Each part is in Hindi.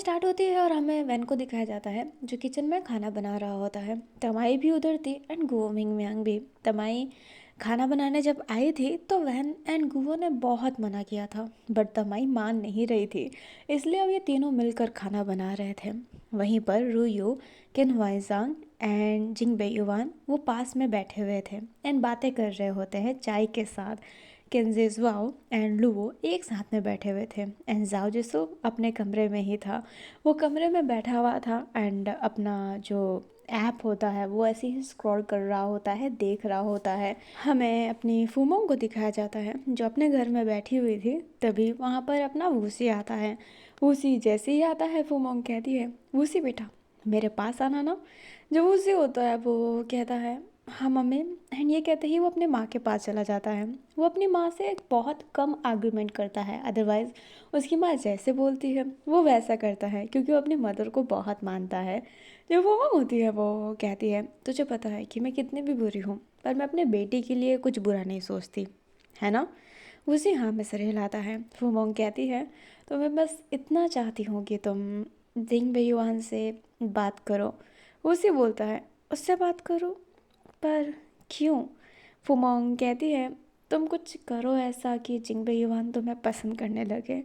स्टार्ट होती है और हमें वैन को दिखाया जाता है जो किचन में खाना बना रहा होता है। तमाई भी उधर थी एंड गुओ मिंग मियांग भी। तमाई खाना बनाने जब आई थी तो वैन एंड गुओ ने बहुत मना किया था, बट तमाई मान नहीं रही थी। इसलिए अब ये तीनों मिलकर खाना बना रहे थे। वहीं पर रूयू, किन हुआइजांग एंड जिंग बेयुआन वो पास में बैठे हुए थे एंड बातें कर रहे होते हैं चाय के साथ। किन्जेज़वाओ एंड लुओ एक साथ में बैठे हुए थे एंड जाओ जिसो अपने कमरे में ही था। वो कमरे में बैठा हुआ था एंड अपना जो ऐप होता है वो ऐसे ही स्क्रॉल कर रहा होता है, देख रहा होता है। हमें अपनी फूमोंग को दिखाया जाता है जो अपने घर में बैठी हुई थी। तभी वहाँ पर अपना वूसी आता है। वूसी जैसे ही आता है फूमोंग कहती है, वूसी बेटा मेरे पास आना ना। जो वूसी होता है वो कहता है हाँ मम्मी। एंड ये कहते ही वो अपने माँ के पास चला जाता है। वो अपनी माँ से बहुत कम आर्गुमेंट करता है, अदरवाइज़ उसकी माँ जैसे बोलती है वो वैसा करता है क्योंकि वो अपनी मदर को बहुत मानता है। जो वो माँ होती है वो कहती है तुझे पता है कि मैं कितनी भी बुरी हूँ पर मैं अपने बेटी के लिए कुछ बुरा नहीं सोचती, है ना। उसी हाँ में सर हिलाता है। फूमोंग कहती है तो मैं बस इतना चाहती हूँ कि तुम जिंग बेयुआन से बात करो। उसी बोलता है उससे बात करो पर क्यों। फुमोंग कहती है तुम कुछ करो ऐसा कि जिंगबे युवान तुम्हें पसंद करने लगे।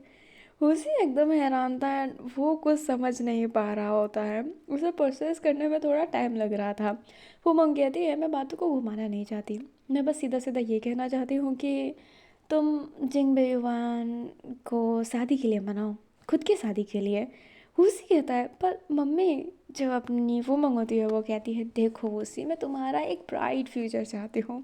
उसी एकदम हैरान था एंड वो कुछ समझ नहीं पा रहा होता है। उसे प्रोसेस करने में थोड़ा टाइम लग रहा था। फुमोंग कहती है मैं बातों को घुमाना नहीं चाहती, मैं बस सीधा सीधा ये कहना चाहती हूँ कि तुम जिंगबे युवान को शादी के लिए मनाओ, खुद की शादी के लिए। उसी कहता है पर मम्मी। जब अपनी वो मंगोती है वो कहती है देखो उसी मैं तुम्हारा एक ब्राइट फ्यूचर चाहती हूँ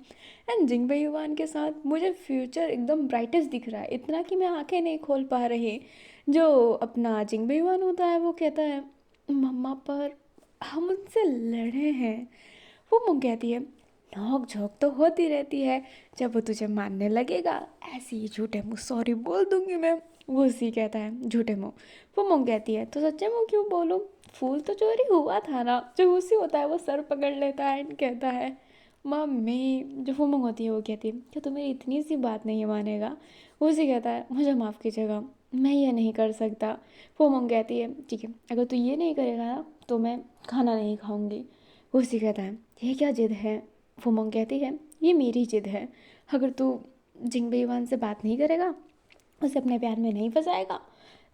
एंड जिंगबे युवान के साथ मुझे फ्यूचर एकदम ब्राइटेस्ट दिख रहा है, इतना कि मैं आंखें नहीं खोल पा रही। जो अपना जिंगबे युवान होता है वो कहता है मम्मा पर हम उनसे लड़े हैं। वो मुँह कहती है नोक झोंक तो होती रहती है, जब वो तुझे मानने लगेगा ऐसे ही झूठे मुँह सॉरी बोल दूंगी मैं। वो उसी कहता है झूठे मुँह। वो मुँह कहती है तो सच्चे मुँह क्यों बोलूँ, फूल तो चोरी हुआ था ना। जो उसी होता है वो सर पकड़ लेता है एंड कहता है मम्मी। जो फुमंग होती है वो कहती है क्या तुम्हें इतनी सी बात नहीं मानेगा। उसी कहता है मुझे माफ़ कीजिएगा मैं ये नहीं कर सकता। फुमंग कहती है ठीक है अगर तू ये नहीं करेगा ना तो मैं खाना नहीं खाऊंगी। उसी कहता है ये क्या जिद है। फुमंग कहती है ये मेरी जिद है, अगर तू जिंगबे युवान से बात नहीं करेगा, उसे अपने प्यार में नहीं फंसाएगा,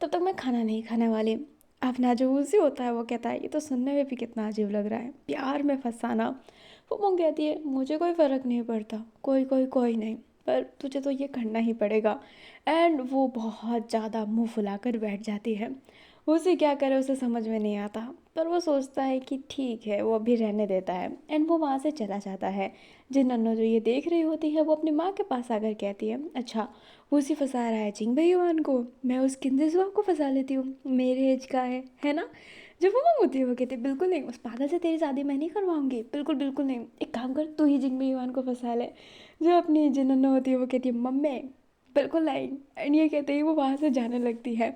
तब तक मैं खाना नहीं खाने वाली। अपना जो उसी होता है वो कहता है ये तो सुनने में भी कितना अजीब लग रहा है, प्यार में फंसाना। वो मोंग कहती है मुझे कोई फ़र्क नहीं पड़ता, कोई कोई कोई नहीं, पर तुझे तो ये करना ही पड़ेगा। एंड वो बहुत ज़्यादा मुंह फुलाकर बैठ जाती है। उसे क्या करे उसे समझ में नहीं आता, पर वो सोचता है कि ठीक है वो अभी रहने देता है एंड वो वहाँ से चला जाता है। जिन नन्नो जो ये देख रही होती है वो अपनी माँ के पास आकर कहती है अच्छा उसी फंसा रहा है चिंग बेईमान को, मैं उस किंदेजुआ को फंसा लेती हूँ, मेरे एज का है ना। जब वो होती है वो कहती है बिल्कुल नहीं, उस पागल से तेरी शादी मैं नहीं करवाऊंगी, बिल्कुल बिल्कुल नहीं, एक काम कर तू ही जिंग बेईमान को फंसा ले। जो अपनी जिन नन्नो होती है वो कहती है मम्मी बिल्कुल नहीं। एंड ये कहते ही वो वहाँ से जाने लगती है।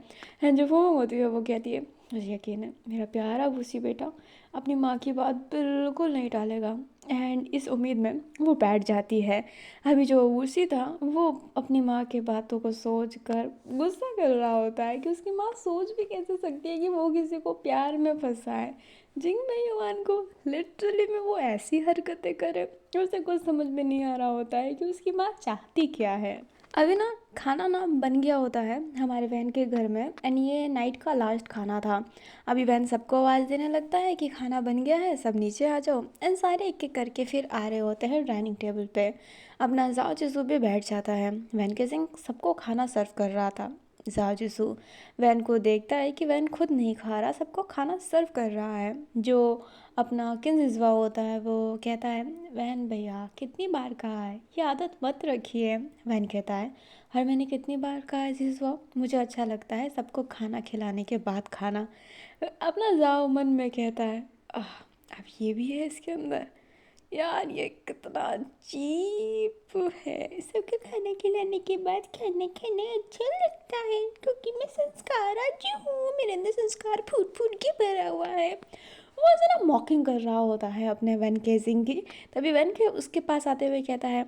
एंड जो वो होती है वो कहती है मुझे यकीन है मेरा प्यारा भूसी बेटा अपनी माँ की बात बिल्कुल नहीं टालेगा। एंड इस उम्मीद में वो बैठ जाती है। अभी जो भूसी था वो अपनी माँ की बातों को सोच कर गुस्सा कर रहा होता है कि उसकी माँ सोच भी कैसे सकती है कि वो किसी को प्यार में फंसा है। जिंग बेईमान को लिटरली में वो ऐसी हरकतें करे, उसे कुछ समझ में नहीं आ रहा होता है कि उसकी माँ चाहती क्या है। अभी ना खाना ना बन गया होता है हमारे बहन के घर में एंड ये नाइट का लास्ट खाना था। अभी बहन सबको आवाज़ देने लगता है कि खाना बन गया है सब नीचे आ जाओ एंड सारे एक एक करके फिर आ रहे होते हैं डाइनिंग टेबल पे। अपना जाओ जिसू भी बैठ जाता है। वैन के सिंह सबको खाना सर्व कर रहा था। जाओ जिसू वैन को देखता है कि वैन खुद नहीं खा रहा सबको खाना सर्व कर रहा है। जो अपना किंजवा होता है वो कहता है वैन भैया कितनी बार कहा है ये आदत मत रखिए। वैन कहता है हर मैंने कितनी बार कहा है जिसवा, मुझे अच्छा लगता है सबको खाना खिलाने के बाद खाना। अपना जाओ मन में कहता है आह अब ये भी है इसके अंदर, यार ये कितना अजीब है, सबके खाना खिलाने के बाद खाना खाना अच्छा लगता है क्योंकि मैं संस्कार आज हूँ, मेरे अंदर संस्कार फूट फूट के भरा हुआ है। वो ऐसा ना मॉकिंग कर रहा होता है अपने वन के सिंह की। तभी वन के उसके पास आते हुए कहता है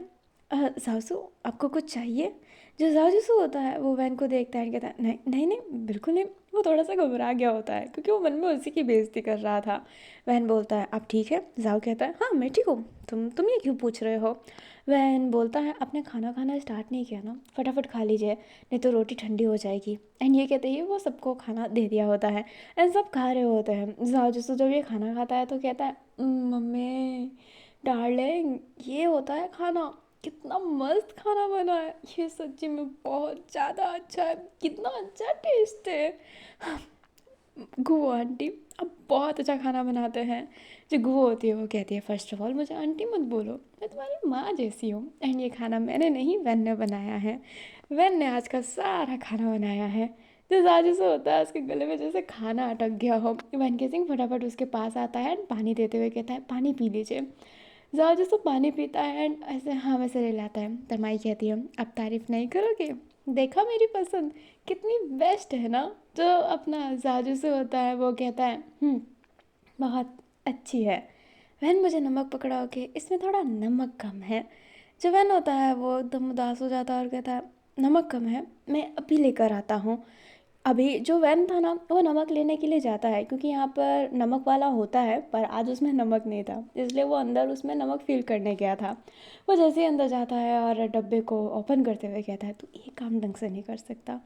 सासू आपको कुछ चाहिए। जो सासू होता है वो वैन को देखता है कहता है नहीं नहीं नहीं बिल्कुल नहीं, वो थोड़ा सा घबरा गया होता है क्योंकि वो मन में उसी की बेइज्जती कर रहा था। वहन बोलता है आप ठीक है? जाओ कहता है हाँ मैं ठीक हूँ, तुम ये क्यों पूछ रहे हो? वहन बोलता है आपने खाना खाना स्टार्ट नहीं किया ना, फटाफट खा लीजिए नहीं तो रोटी ठंडी हो जाएगी। एंड ये कहते ही वो सबको खाना दे दिया होता है एंड सब खा रहे होते हैं। जाओ जिसो जब ये खाना खाता है तो कहता है मम्मी डार्लिंग ये होता है खाना, कितना मस्त खाना बना है, ये सच्ची में बहुत ज़्यादा अच्छा है, कितना अच्छा टेस्ट है। गुओ आंटी अब बहुत अच्छा खाना बनाते हैं। जो गुओ होती है वो कहती है फर्स्ट ऑफ ऑल मुझे आंटी मत बोलो, मैं तुम्हारी माँ जैसी हूँ एंड ये खाना मैंने नहीं वैन ने बनाया है, वैन ने आज का सारा खाना बनाया है। तो आज ऐसा होता है उसके गले में जैसे खाना अटक गया हो। वैन के सिंह फटाफट उसके पास आता है एंड पानी देते हुए कहता है पानी पी लीजिए। ज़्यादा तो पानी पीता है एंड ऐसे हाँ वैसे रिलाता है। तरमाई कहती है अब तारीफ़ नहीं करोगे, देखा मेरी पसंद कितनी बेस्ट है ना। जो अपना जाजू से होता है वो कहता है बहुत अच्छी है। वहन मुझे नमक पकड़ाओ के इसमें थोड़ा नमक कम है। जो वहन होता है वो एकदम उदास हो जाता है और कहता है नमक कम है, मैं अभी लेकर आता हूँ। अभी जो वैन था ना वो नमक लेने के लिए जाता है क्योंकि यहाँ पर नमक वाला होता है पर आज उसमें नमक नहीं था इसलिए वो अंदर उसमें नमक फिल करने गया था। वो जैसे ही अंदर जाता है और डब्बे को ओपन करते हुए कहता है तू ये काम ढंग से नहीं कर सकता,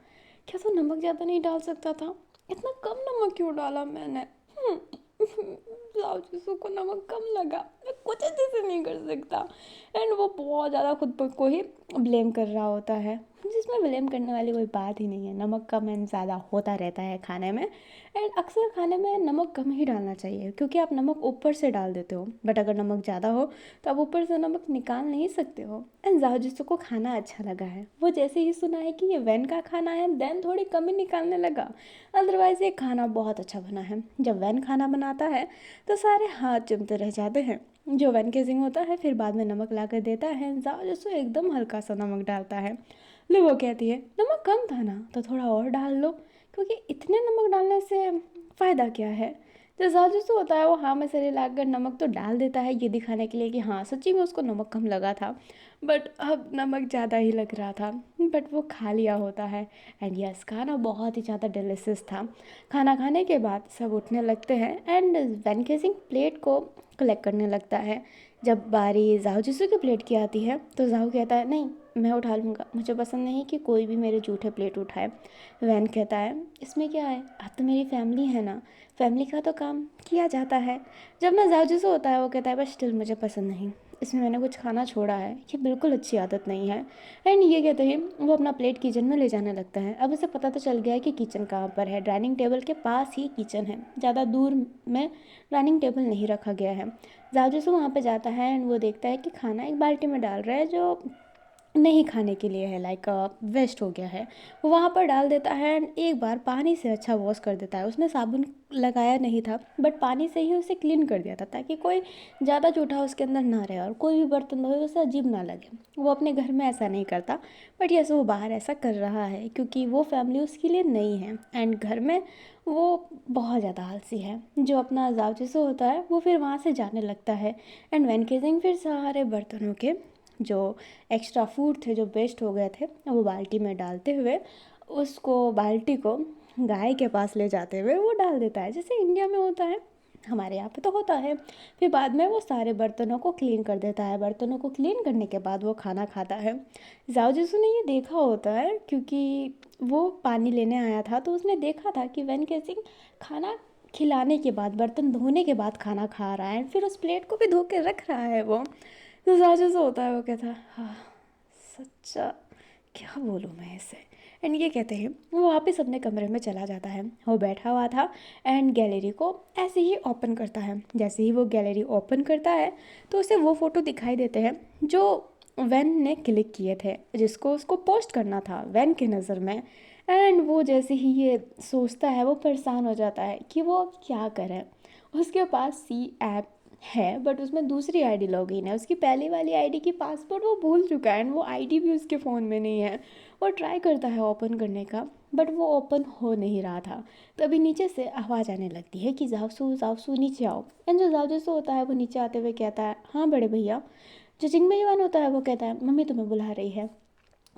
क्या तू नमक ज़्यादा नहीं डाल सकता था, इतना कम नमक क्यों डाला मैंने। लाओ को नमक कम लगा, मैं कुछ अच्छे से नहीं कर सकता। एंड वो बहुत ज़्यादा खुद पर को ही ब्लेम कर रहा होता है जिसमें ब्लेम करने वाली कोई बात ही नहीं है। नमक कम एंड ज़्यादा होता रहता है खाने में एंड अक्सर खाने में नमक कम ही डालना चाहिए क्योंकि आप नमक ऊपर से डाल देते हो बट अगर नमक ज़्यादा हो तो आप ऊपर से नमक निकाल नहीं सकते हो। एंड जाओ जिसको को खाना अच्छा लगा है वो जैसे ही सुना है कि ये वैन का खाना है देन थोड़ी कमी निकालने लगा, अदरवाइज़ ये खाना बहुत अच्छा बना है। जब वैन खाना बनाता है तो सारे हाथ चूमते रह जाते हैं। जो वैन केजिंग होता है फिर बाद में नमक ला कर देता है, जाओ जिसको एकदम हल्का सा नमक डालता है। लो वो कहती है नमक कम था ना तो थोड़ा और डाल लो क्योंकि इतने नमक डालने से फ़ायदा क्या है। जो जादू से होता है वो हाँ में सिरे लाकर नमक तो डाल देता है ये दिखाने के लिए कि हाँ सच्ची में उसको नमक कम लगा था बट अब नमक ज़्यादा ही लग रहा था। बट वो खा लिया होता है एंड यस खाना बहुत ही ज़्यादा डिलीशियस था। खाना खाने के बाद सब उठने लगते हैं एंड वैन केसिंग प्लेट को कलेक्ट करने लगता है। जब बारी जाओ जिसू की प्लेट की आती है तो जाओ कहता है नहीं मैं उठा लूँगा, मुझे पसंद नहीं कि कोई भी मेरे जूठे प्लेट उठाए। वैन कहता है इसमें क्या है, आप तो मेरी फैमिली है ना, फैमिली का तो काम किया जाता है। जब ना जाओ जिसू होता है वो कहता है बस स्टिल मुझे पसंद नहीं, इसमें मैंने कुछ खाना छोड़ा है, ये बिल्कुल अच्छी आदत नहीं है। एंड ये कहते ही वो अपना प्लेट किचन में ले जाने लगता है। अब उसे पता तो चल गया है कि किचन कहाँ पर है, डाइनिंग टेबल के पास ही किचन है, ज़्यादा दूर में डाइनिंग टेबल नहीं रखा गया है। जाओ जिसू वहाँ पे जाता है एंड वो देखता है कि खाना एक बाल्टी में डाल रहा है जो नहीं खाने के लिए है, लाइक वेस्ट हो गया है। वो वहाँ पर डाल देता है एंड एक बार पानी से अच्छा वॉश कर देता है। उसने साबुन लगाया नहीं था बट पानी से ही उसे क्लीन कर दिया था ताकि कोई ज़्यादा जूठा उसके अंदर ना रहे और कोई भी बर्तन धोए उसे अजीब ना लगे। वो अपने घर में ऐसा नहीं करता बट यस वो बाहर ऐसा कर रहा है क्योंकि वो फैमिली उसके लिए नई है एंड घर में वो बहुत ज़्यादा आलसी है। जो अपना जावचे से होता है वो फिर वहाँ से जाने लगता है एंड वैनकेजिंग फिर सारे बर्तनों के जो एक्स्ट्रा फूड थे जो वेस्ट हो गए थे वो बाल्टी में डालते हुए उसको बाल्टी को गाय के पास ले जाते हुए वो डाल देता है जैसे इंडिया में होता है, हमारे यहाँ पे तो होता है। फिर बाद में वो सारे बर्तनों को क्लीन कर देता है। बर्तनों को क्लीन करने के बाद वो खाना खाता है। जाओ जिसू ने ये देखा होता है क्योंकि वो पानी लेने आया था तो उसने देखा था कि वैन केसिंग खाना खिलाने के बाद बर्तन धोने के बाद खाना खा रहा है फिर उस प्लेट को भी धो के रख रहा है वो। तो साजिश होता है वो कहता है हाँ सच्चा क्या बोलूँ मैं इसे। एंड ये कहते हैं वो वापस अपने कमरे में चला जाता है। वो बैठा हुआ था एंड गैलरी को ऐसे ही ओपन करता है। जैसे ही वो गैलरी ओपन करता है तो उसे वो फ़ोटो दिखाई देते हैं जो वैन ने क्लिक किए थे जिसको उसको पोस्ट करना था वैन के नज़र में। एंड वो जैसे ही ये सोचता है वो परेशान हो जाता है कि वो अब क्या करे। उसके पास सी ऐप है बट उसमें दूसरी आईडी लॉगिन है, उसकी पहली वाली आईडी की पासवर्ड वो भूल चुका है एंड वो आईडी भी उसके फ़ोन में नहीं है। वो ट्राई करता है ओपन करने का बट वो ओपन हो नहीं रहा था। तभी नीचे से आवाज़ आने लगती है कि जावसू नीचे आओ। एंड जो जावसू होता है वो नीचे आते हुए कहता है हाँ बड़े भैया। जो चिंग मेजबान होता है वो कहता है मम्मी तुम्हें बुला रही है।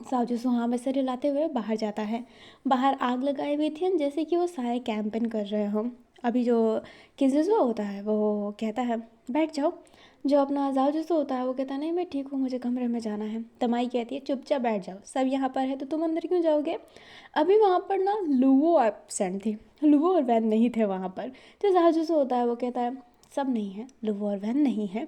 साजूसू हाँ में सर हिलाते हुए बाहर जाता है। बाहर आग लगाई हुई थी जैसे कि वो सारे कैंपेन कर रहे हों। अभी जो किज़ुज़ो होता है वो कहता है बैठ जाओ। जो अपना जाओजुसो होता है वो कहता है नहीं मैं ठीक हूँ, मुझे कमरे में जाना है। तमाई कहती है चुपचाप बैठ जाओ, सब यहाँ पर है तो तुम अंदर क्यों जाओगे। अभी वहाँ पर ना लुवो एब्सेंट थी, लुवो और वैन नहीं थे वहाँ पर। जो जाओजुसो होता है वो कहता है सब नहीं है, लुवो और वैन नहीं है।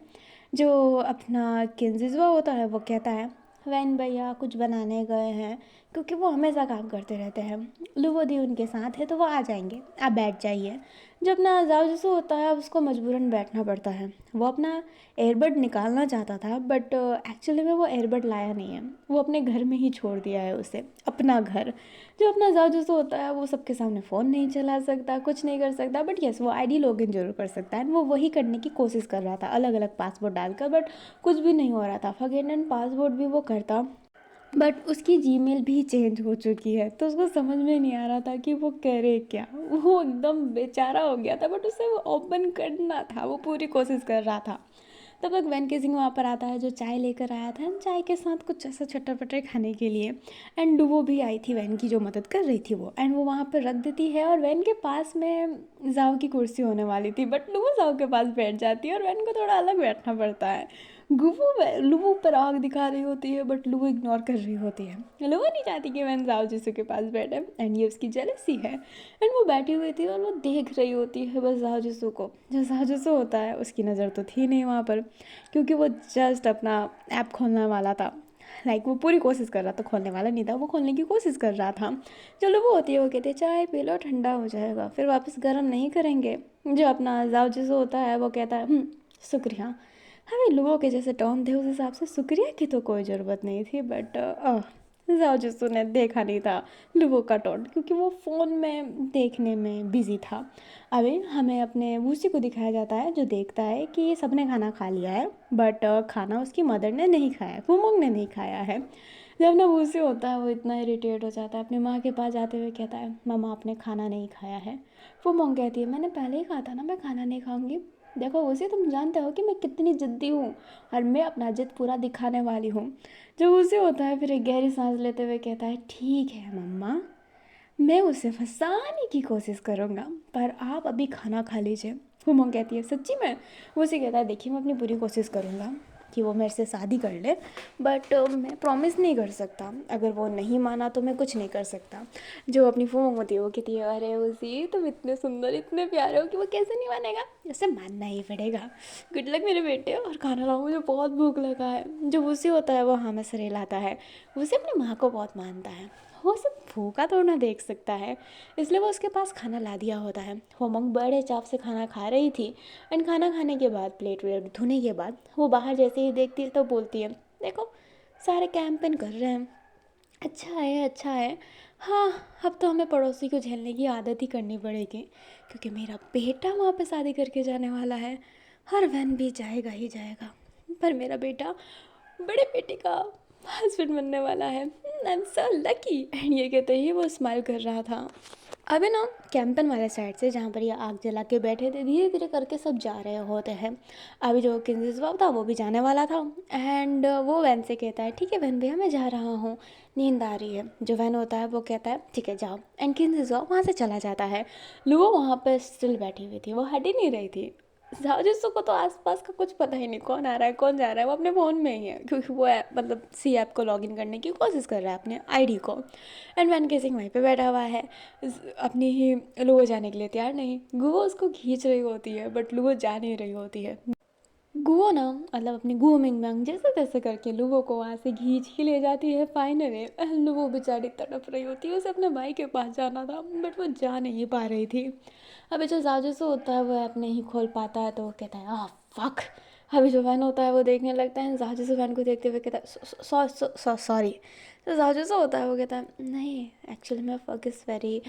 जो अपना किंजिज़ुआ होता है वो कहता है वैन भैया कुछ बनाने गए हैं, क्योंकि वो हमेशा काम करते रहते हैं। लुवो दी उनके साथ है तो वो आ जाएंगे, आप बैठ जाइए। जो अपना जाओजुसो होता है उसको मजबूरन बैठना पड़ता है। वो अपना एयरबड निकालना चाहता था बट एक्चुअली में वो एयरबड लाया नहीं है, वो अपने घर में ही छोड़ दिया है उसे, अपना घर। जो अपना जाओजुसो होता है वो सबके सामने फ़ोन नहीं चला सकता, कुछ नहीं कर सकता, बट यस वो आईडी लॉगिन जरूर कर सकता है। वो वही करने की कोशिश कर रहा था अलग अलग पासवर्ड डालकर, बट कुछ भी नहीं हो रहा था। फॉरगेटन पासवर्ड भी वो करता बट उसकी जीमेल भी चेंज हो चुकी है, तो उसको समझ में नहीं आ रहा था कि वो करे क्या। वो एकदम बेचारा हो गया था, बट उसे वो ओपन करना था, वो पूरी कोशिश कर रहा था। तब तक वैन केसिंग वहाँ पर आता है जो चाय लेकर आया था, चाय के साथ कुछ ऐसा चटर-पटर खाने के लिए। एंड वो भी आई थी वैन की जो मदद कर रही थी वो, एंड वो वहाँ पर रख देती है और वैन के पास में जाओ की कुर्सी होने वाली थी, बट लुवो जाओ के पास बैठ जाती है और वैन को थोड़ा अलग बैठना पड़ता है। गुवो लुवो पर आग दिखा रही होती है बट लुवो इग्नोर कर रही होती है। लुवो नहीं चाहती कि वैन जाओ जिसू के पास बैठे, एंड ये उसकी जेलसी है। एंड वो बैठी हुई थी और वो देख रही होती है बस जाओ जिसू को। जो जाओ जिसू होता है उसकी नज़र तो थी नहीं वहाँ पर, क्योंकि वो जस्ट अपना ऐप खोलने वाला था। वो पूरी कोशिश कर रहा था, खोलने वाला नहीं था, वो खोलने की कोशिश कर रहा था। चलो वो होती है वो कहती है चाय पी लो ठंडा हो जाएगा, फिर वापस गर्म नहीं करेंगे। जो अपना जाओ जिसू होता है वो कहता है शुक्रिया। हमें लोगों के जैसे टोन थे उस हिसाब से शुक्रिया की तो कोई ज़रूरत नहीं थी, बट जाओ जिसू ने देखा नहीं था लुवो का टोन, क्योंकि वो फ़ोन में देखने में बिज़ी था। अभी हमें अपने वूसी को दिखाया जाता है जो देखता है कि सबने खाना खा लिया है, बट खाना उसकी मदर ने नहीं खाया है, फूमोंग ने नहीं खाया है। जब ना वूसी होता है वो इतना इरिटेट हो जाता है, अपनी माँ के पास जाते हुए कहता है मामा आपने खाना नहीं खाया है। फूमोंग कहती है मैंने पहले ही कहा था ना मैं खाना नहीं खाऊंगी। देखो उसे तुम जानते हो कि मैं कितनी ज़िद्दी हूँ और मैं अपना ज़िद पूरा दिखाने वाली हूँ। जब उसे होता है फिर एक गहरी सांस लेते हुए कहता है ठीक है मम्मा, मैं उसे फंसाने की कोशिश करूँगा, पर आप अभी खाना खा लीजिए। फूमोंग कहती है सच्ची में। वो उसे कहता है देखिए मैं अपनी पूरी कोशिश करूँगा कि वो मेरे से शादी कर ले, बट मैं प्रॉमिस नहीं कर सकता, अगर वो नहीं माना तो मैं कुछ नहीं कर सकता। जो अपनी फूमोंग होती है वो कहती है अरे उसी तुम इतने सुंदर इतने प्यारे हो कि वो कैसे नहीं मानेगा, उसे मानना ही पड़ेगा। गुड लक मेरे बेटे, और खाना लाओ मुझे बहुत भूख लगा है। जो उसी होता है वो हाँ में सिर हिलाता है। उसे अपनी माँ को बहुत मानता है, वो सब भूखा थोड़ा देख सकता है, इसलिए वो उसके पास खाना ला दिया होता है। होमंग बड़े चाव से खाना खा रही थी, एंड खाना खाने के बाद प्लेट व्लेट धोने के बाद वो बाहर जैसे ही देखती है तो बोलती है देखो सारे कैंपेन कर रहे हैं, अच्छा है अच्छा है। हाँ अब तो हमें पड़ोसी को झेलने की आदत ही करनी पड़ेगी, क्योंकि मेरा बेटा वहाँ पे शादी करके जाने वाला है, हर वैन भी जाएगा ही जाएगा, पर मेरा बेटा बड़े बेटे का हस्बैंड बनने वाला है। I am so lucky. And ये कहते ही वो स्माइल कर रहा था। अभी ना कैंपन वाले साइड से जहाँ पर ये आग जला के बैठे थे धीरे धीरे करके सब जा रहे होते हैं। अभी जो किंजवा था वो भी जाने वाला था, एंड वो वैन से कहता है ठीक है वैन भैया मैं जा रहा हूँ, नींद आ रही है। जो वैन होता है वो कहता है ठीक है जाओ, एंड किंजवा वहाँ से चला जाता है। लुओ वहाँ पर स्टिल बैठी हुई थी, वो हट ही नहीं रही थी। जाओ को तो आसपास का कुछ पता ही नहीं कौन आ रहा है कौन जा रहा है, वो अपने फ़ोन में ही है, क्योंकि वो ऐप मतलब सी ऐप को लॉगिन करने की कोशिश कर रहा है अपने आईडी को। एंड वैन केसिंग वहीं पे बैठा हुआ है, अपनी ही लुओ जाने के लिए तैयार नहीं। गुओ उसको खींच रही होती है बट लुओ जा नहीं रही होती है। गुओ ना मतलब अपनी गुओ मिंग मैंग जैसे तैसे करके लुवो को वहाँ से खींच के ले जाती है। फाइनली लुवो बेचारी तड़प रही होती है, उसे अपने भाई के पास जाना था बट वो जा नहीं पा रही थी। अभी जो जाजूसो होता है वो ऐप नहीं खोल पाता है तो वो कहता है आह फक। अभी जो वैन होता है वो देखने लगता है, जाजूसो वैन को देखते हुए कहता है सॉरी। तो जाजूसो होता है वो कहता है नहीं एक्चुअली में fuck is very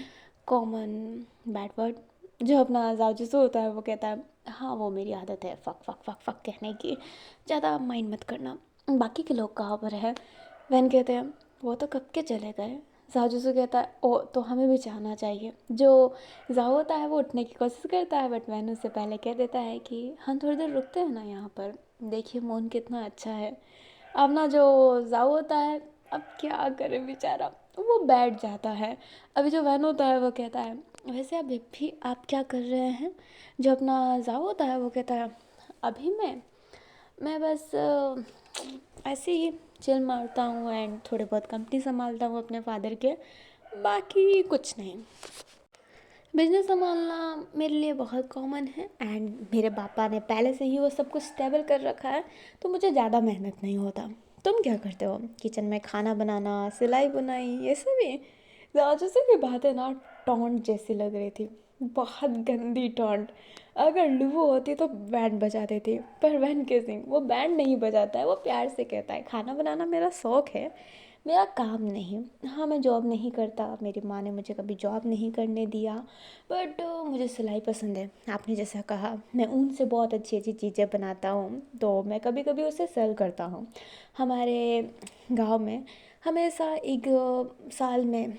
common bad word. जो अपना जाजूसो होता है वो कहता है हाँ वो मेरी आदत है फक फक फक फक कहने की, ज़्यादा माइंड मत करना, बाकी के लोग कहाँ पर है। वैन कहते हैं वो तो कब के चले गए। जाजूसो कहता है ओ तो हमें भी जाना चाहिए। जो जाओ होता है वो उठने की कोशिश करता है बट वैन उससे पहले कह देता है कि हम थोड़ी देर रुकते हैं ना यहाँ पर, देखिए मून कितना अच्छा है। अब ना जो जाओ होता है अब क्या करे बेचारा, वो बैठ जाता है। अभी जो वैन होता है वो कहता है वैसे अभी भी आप क्या कर रहे हैं। जो अपना जाओ होता है वो कहता है अभी मैं बस ऐसे ही चिल मारता हूँ एंड थोड़े बहुत कंपनी संभालता हूँ अपने फादर के, बाकी कुछ नहीं। बिजनेस संभालना मेरे लिए बहुत कॉमन है एंड मेरे पापा ने पहले से ही वो सब कुछ स्टेबल कर रखा है, तो मुझे ज़्यादा मेहनत नहीं होता। तुम क्या करते हो किचन में, खाना बनाना, सिलाई बुनाई, ये सब ही? जैसे की बातें ना टॉन्ट जैसी लग रही थी, बहुत गंदी टॉन्ट। अगर लूबो होती तो बैंड बजा देती, पर वैन केसिंग वो बैंड नहीं बजाता है, वो प्यार से कहता है खाना बनाना मेरा शौक़ है, मेरा काम नहीं। हाँ, मैं जॉब नहीं करता, मेरी माँ ने मुझे कभी जॉब नहीं करने दिया, बट मुझे सिलाई पसंद है। आपने जैसा कहा मैं ऊन से बहुत अच्छी अच्छी चीज़ें बनाता हूँ, तो मैं कभी कभी उसे सेल करता हूँ। हमारे गांव में हमेशा एक साल में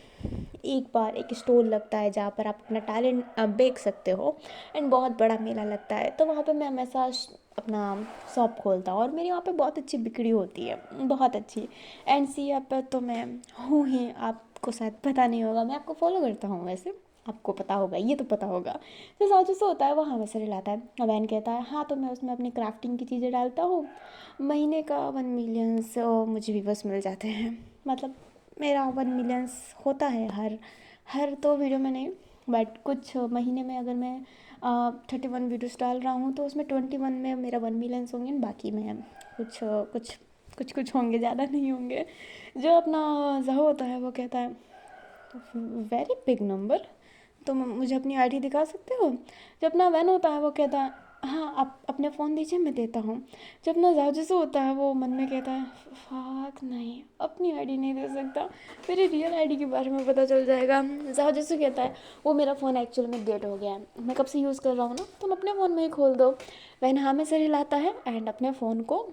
एक बार एक स्टॉल लगता है जहाँ पर आप अपना टैलेंट बेच सकते हो एंड बहुत बड़ा मेला लगता है, तो वहाँ पे मैं हमेशा अपना शॉप खोलता हूँ और मेरी वहाँ पे बहुत अच्छी बिक्री होती है, बहुत अच्छी। एंड सी ऐप पर तो मैं हूँ ही, आपको शायद पता नहीं होगा, मैं आपको फॉलो करता हूँ, वैसे आपको पता होगा, ये तो पता होगा। तो साजू से होता है वो हमेशा रिलाता है। अवैन कहता है हाँ, तो मैं उसमें अपनी क्राफ्टिंग की चीज़ें डालता हूँ, महीने का 1 मिलियंस मुझे व्यूवर्स मिल जाते हैं। मतलब मेरा 1 मिलियंस होता है हर तो वीडियो में नहीं, बट कुछ महीने में अगर मैं 31 वीडियोस डाल रहा हूँ तो उसमें 21 में मेरा 1 मिलियंस होंगे, बाकी में कुछ होंगे, ज़्यादा नहीं होंगे। जो अपना जहो होता है वो कहता है वेरी बिग नंबर, तो मुझे अपनी आईडी दिखा सकते हो। जब अपना वैन होता है वो कहता है हाँ, आप अपने फ़ोन दीजिए मैं देता हूँ। जब अपना जाओ होता है वो मन में कहता है फाक नहीं, अपनी आईडी नहीं दे सकता, मेरी रियल आईडी के बारे में पता चल जाएगा। जाओ कहता है वो मेरा फ़ोन एक्चुअल में डेड हो गया है, मैं कब से यूज़ कर रहा हूँ ना, तुम अपने फ़ोन में ही खोल दो। वैन हाँ में से हिलाता है एंड अपने फ़ोन को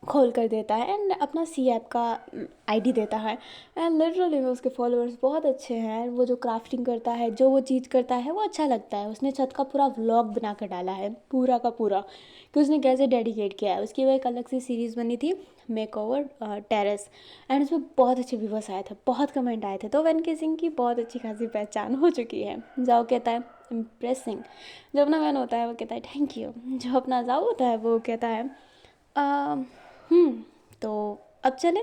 खोल कर देता है एंड अपना सी ऐप का आईडी देता है। एंड लिटरली में उसके फॉलोअर्स बहुत अच्छे हैं। वो जो क्राफ्टिंग करता है, जो वो चीज़ करता है वो अच्छा लगता है। उसने छत का पूरा व्लॉग बना कर डाला है, पूरा का पूरा, कि उसने कैसे डेडिकेट किया है। उसकी वो एक अलग सी सीरीज़ बनी थी मेक ओवर टेरेस, एंड उसमें बहुत अच्छे व्यूवर्स आए थे, बहुत कमेंट आए थे, तो वैन केसिंग की बहुत अच्छी खासी पहचान हो चुकी है। जाओ कहता है इम्प्रेसिंग। जो अपना वैन होता है वो कहता है थैंक यू। जो अपना जाओ होता है वो कहता है तो अब चले।